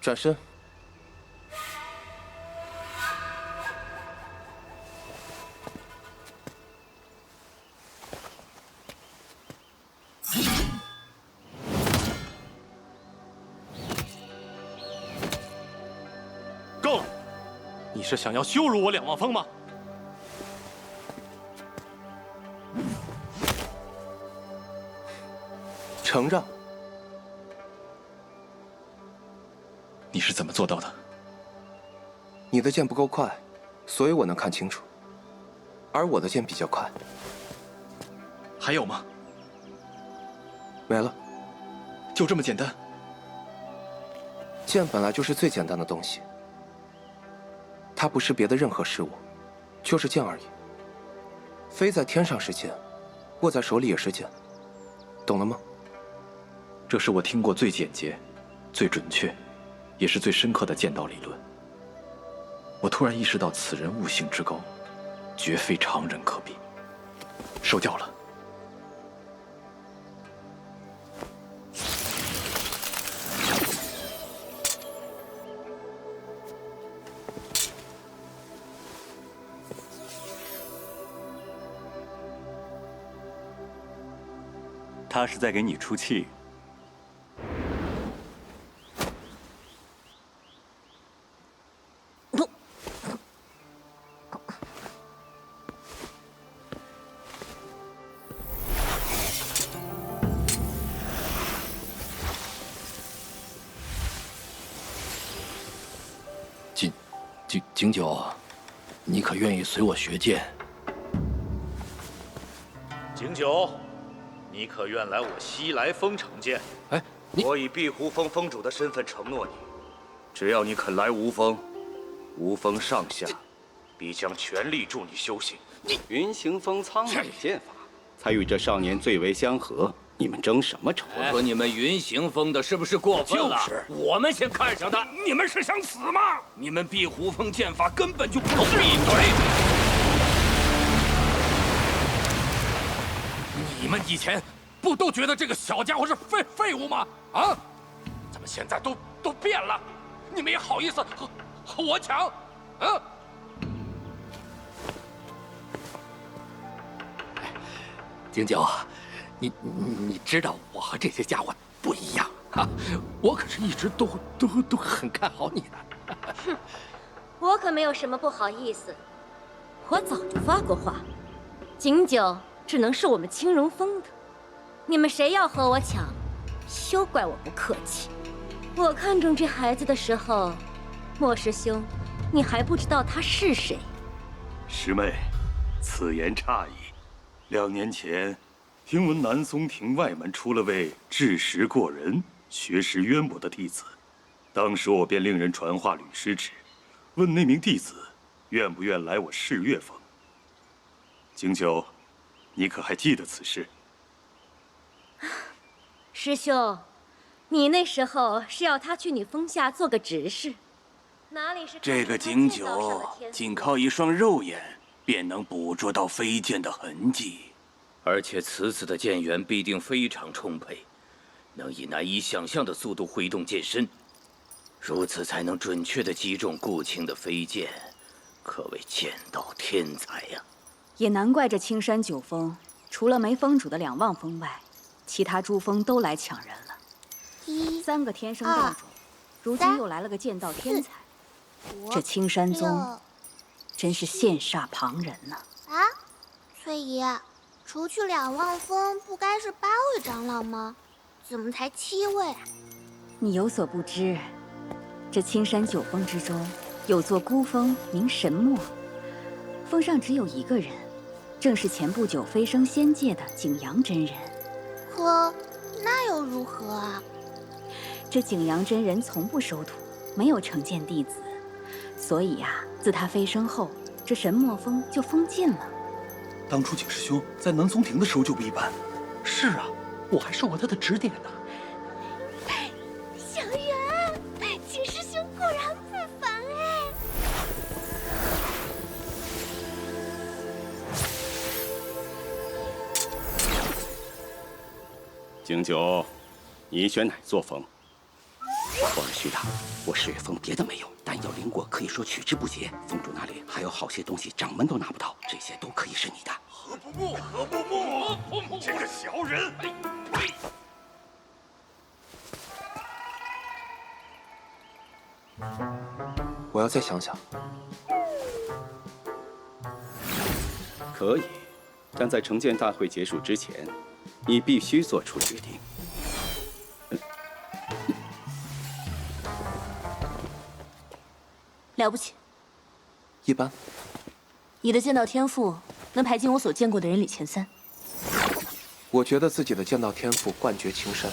转身。够了！你是想要羞辱我两望峰吗？承让。你是怎么做到的？你的剑不够快，所以我能看清楚，而我的剑比较快。还有吗？没了。就这么简单？剑本来就是最简单的东西，它不是别的任何事物，就是剑而已。飞在天上是剑，握在手里也是剑，懂了吗？这是我听过最简洁、最准确，也是最深刻的剑道理论。我突然意识到，此人悟性之高，绝非常人可比。受教了。他是在给你出气。景九，你可愿意随我学剑？景九，你可愿来我西来峰成剑？哎，我以碧湖峰峰主的身份承诺你，只要你肯来无峰，无峰上下必将全力助你修行。云行峰苍美剑法，才与这少年最为相合，你们争什么仇？我说你们云行峰的是不是过分了？就是我们先看上他。你们是想死吗？你们碧湖峰剑法根本就不是一对。你们以前不都觉得这个小家伙是废物吗？啊？怎么现在都变了？你们也好意思和我抢？啊？景九，你知道我和这些家伙不一样啊！我可是一直都很看好你的。哼，我可没有什么不好意思，我早就发过话，景九只能是我们青荣峰的。你们谁要和我抢，休怪我不客气。我看中这孩子的时候，莫师兄，你还不知道他是谁。师妹，此言差矣。2年前，听闻南松亭外门出了位智识过人、学识渊博的弟子，当时我便令人传话吕师侄，问那名弟子愿不愿来我试月峰。景九，你可还记得此事？师兄，你那时候是要他去你峰下做个执事，哪里是这个景九仅靠一双肉眼便能捕捉到飞剑的痕迹，而且此子的剑源必定非常充沛，能以难以想象的速度挥动剑身，如此才能准确地击中顾青的飞剑，可谓剑道天才呀！也难怪这青山九峰，除了没峰主的2望峰外，其他诸峰都来抢人了。3个天生道种，如今又来了个剑道天才，这青山宗真是羡煞旁人呢。啊，翠姨，除去2望峰，不该是8位长老吗？怎么才7位啊？你有所不知，这青山9峰之中，有座孤峰名神墨，峰上只有1个人，正是前不久飞升仙界的景阳真人。可那又如何啊？这景阳真人从不收徒，没有成见弟子，所以呀，自他飞升后，这神墨峰就封禁了。当初景师兄在南松亭的时候就不一般。是啊，我还受过他的指点呢。小圆，景师兄果然不凡哎！景九，你选哪座峰？我师长，我试月峰别的没有，但要灵果可以说取之不竭。峰主那里还有好些东西，掌门都拿不到，这些都可以是你的。何不木，这个小人！我要再想想。可以，但在成剑大会结束之前，你必须做出决定。了不起，一般。你的剑道天赋能排进我所见过的人里前3。我觉得自己的剑道天赋冠绝青山。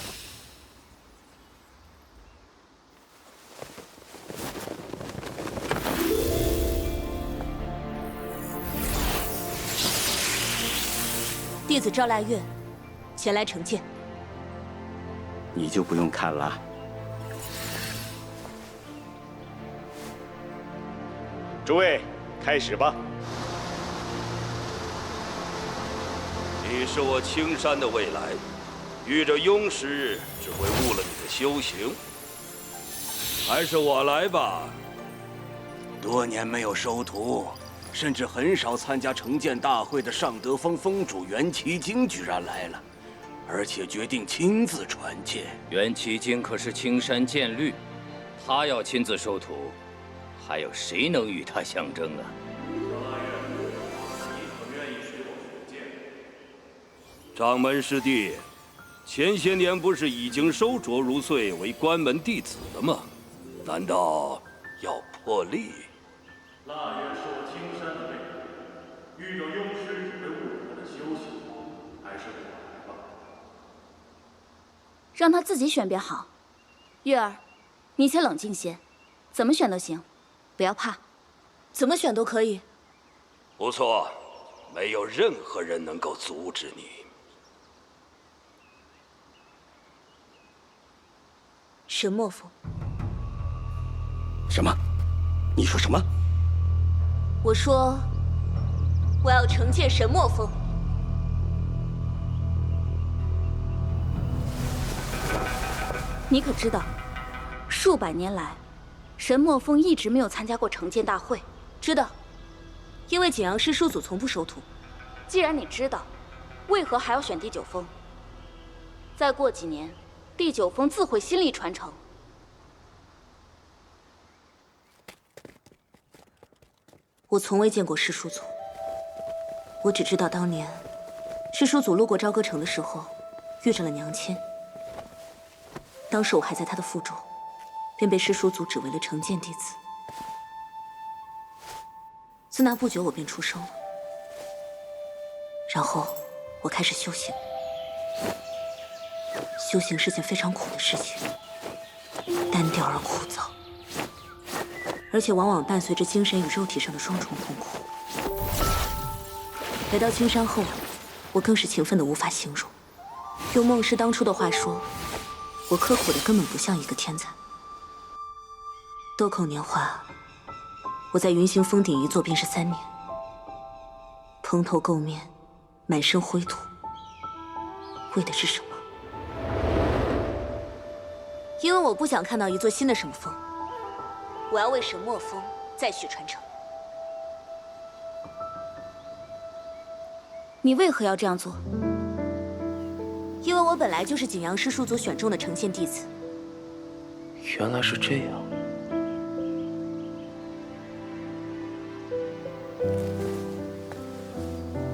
弟子赵腊月，前来成剑。你就不用看了。诸位，开始吧。你是我青山的未来，遇着庸师只会误了你的修行。还是我来吧。多年没有收徒，甚至很少参加成剑大会的上德峰峰主袁奇经居然来了，而且决定亲自传剑。袁奇经可是青山剑律，他要亲自收徒，还有谁能与他相争啊？掌门师弟，前些年不是已经收卓如翠为关门弟子了吗？难道要破例？腊月受青山的背叛，遇到幽师只会误了他的修行，还是我来吧。让他自己选便好。月儿，你且冷静些，怎么选都行，不要怕。怎么选都可以。不错，没有任何人能够阻止你。沈墨风。什么？你说什么？我说，我要惩戒沈墨风。你可知道，数百年来，沈墨风一直没有参加过惩剑大会。知道，因为景阳师叔祖从不收徒。既然你知道，为何还要选第九峰？再过几年，第九峰自会新力传承。我从未见过师叔祖，我只知道当年师叔祖路过朝歌城的时候，遇着了娘亲。当时我还在他的腹中，便被师叔祖指为了惩剑弟子。自那不久，我便出生了，然后我开始修行。修行是件非常苦的事情，单调而枯燥，而且往往伴随着精神与肉体上的双重痛苦。来到青山后，我更是勤奋的无法形容。用孟师当初的话说，我刻苦的根本不像一个天才。豆蔻年华，我在云行峰顶一坐便是3年，蓬头垢面，满身灰土，为的是什么？因为我不想看到一座新的什么峰，我要为沈墨峰再续传承。你为何要这样做？因为我本来就是景阳师叔祖选中的惩剑弟子。原来是这样。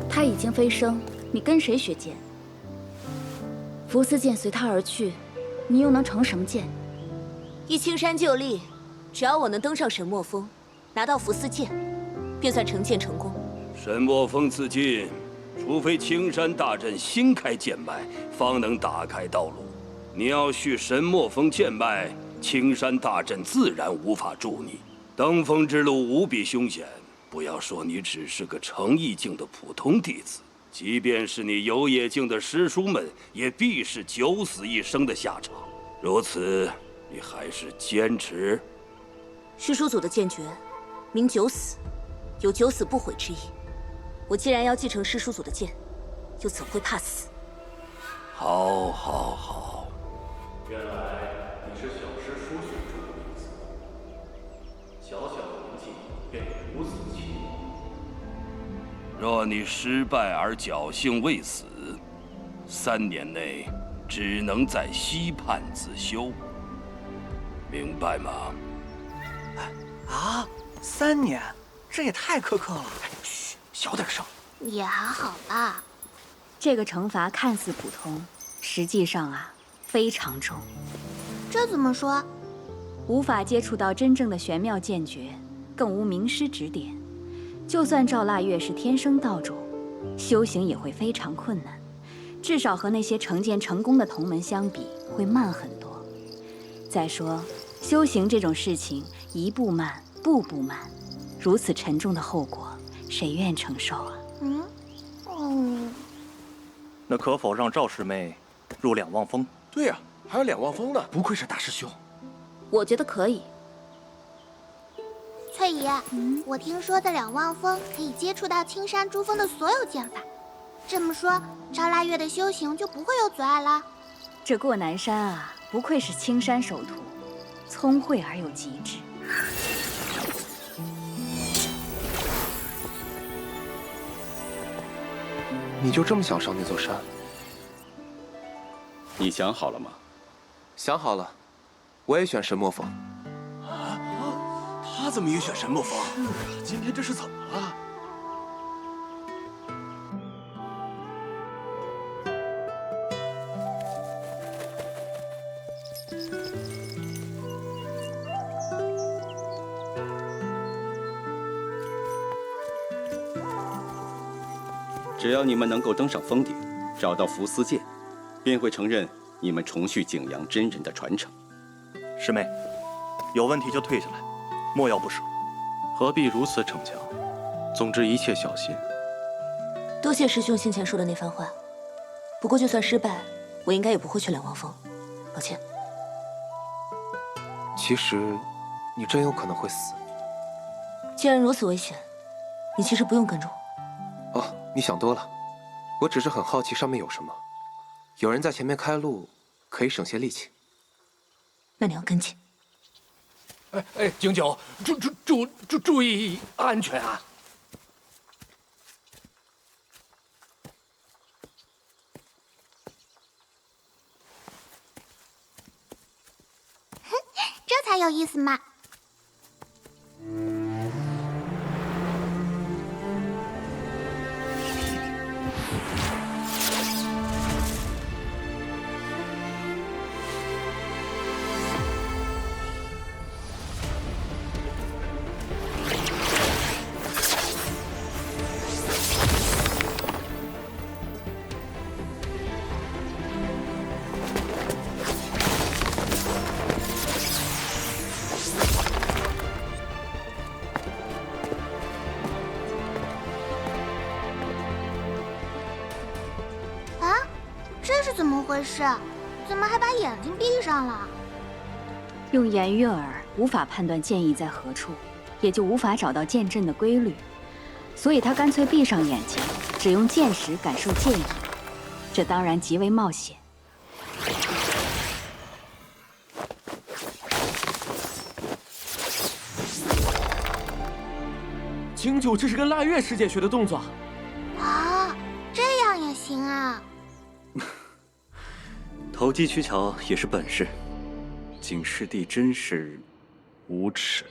他已经飞升，你跟谁学剑？伏斯剑随他而去，你又能成什么剑？依青山旧例，只要我能登上沈墨峰，拿到伏斯剑，便算成剑成功。沈墨峰自尽，除非青山大阵新开剑脉，方能打开道路。你要续沈墨峰剑脉，青山大阵自然无法助你。登峰之路无比凶险，不要说你只是个诚意境的普通弟子，即便是你有野境的师叔们，也必是九死一生的下场。如此，你还是坚持？师叔祖的剑诀，名九死，有九死不悔之意。我既然要继承师叔祖的剑，又怎会怕死？好，好，好。原来你是小师叔选中的弟子，小小年纪便如此气魄。若你失败而侥幸未死，3年内只能在溪畔自修，明白吗？啊，3年，这也太苛刻了。嘘，小点声。也还好吧。这个惩罚看似普通，实际上非常重。这怎么说？无法接触到真正的玄妙剑诀，更无名师指点。就算赵腊月是天生道种，修行也会非常困难，至少和那些成剑成功的同门相比，会慢很多。再说，修行这种事情，一步慢，步步慢，如此沉重的后果，谁愿承受啊？那可否让赵师妹入两望峰？对呀，还有两望峰呢，不愧是大师兄。我觉得可以。翠姨，我听说的两望峰可以接触到青山珠峰的所有剑法，这么说，赵腊月的修行就不会有阻碍了。这过南山不愧是青山首徒，聪慧而又机智。你就这么想上那座山？你想好了吗？想好了，我也选神墨峰。他怎么也选神墨峰？是啊，今天这是怎么了？只要你们能够登上峰顶，找到伏斯剑，便会承认你们重续景阳真人的传承。师妹，有问题就退下来，莫要不舍。何必如此逞强？总之一切小心。多谢师兄先前说的那番话。不过就算失败，我应该也不会去两王峰。抱歉。其实，你真有可能会死。既然如此危险，你其实不用跟着我。哦，你想多了。我只是很好奇上面有什么。有人在前面开路，可以省些力气。那你要跟紧。哎，景九，注意安全啊！这才有意思嘛！怎么回事？怎么还把眼睛闭上了？用颜悦耳无法判断剑意在何处，也就无法找到剑阵的规律，所以他干脆闭上眼睛，只用剑识感受剑意。这当然极为冒险。景九这是跟腊月师姐学的动作啊！这样也行啊！投机取巧也是本事，景师弟真是无耻。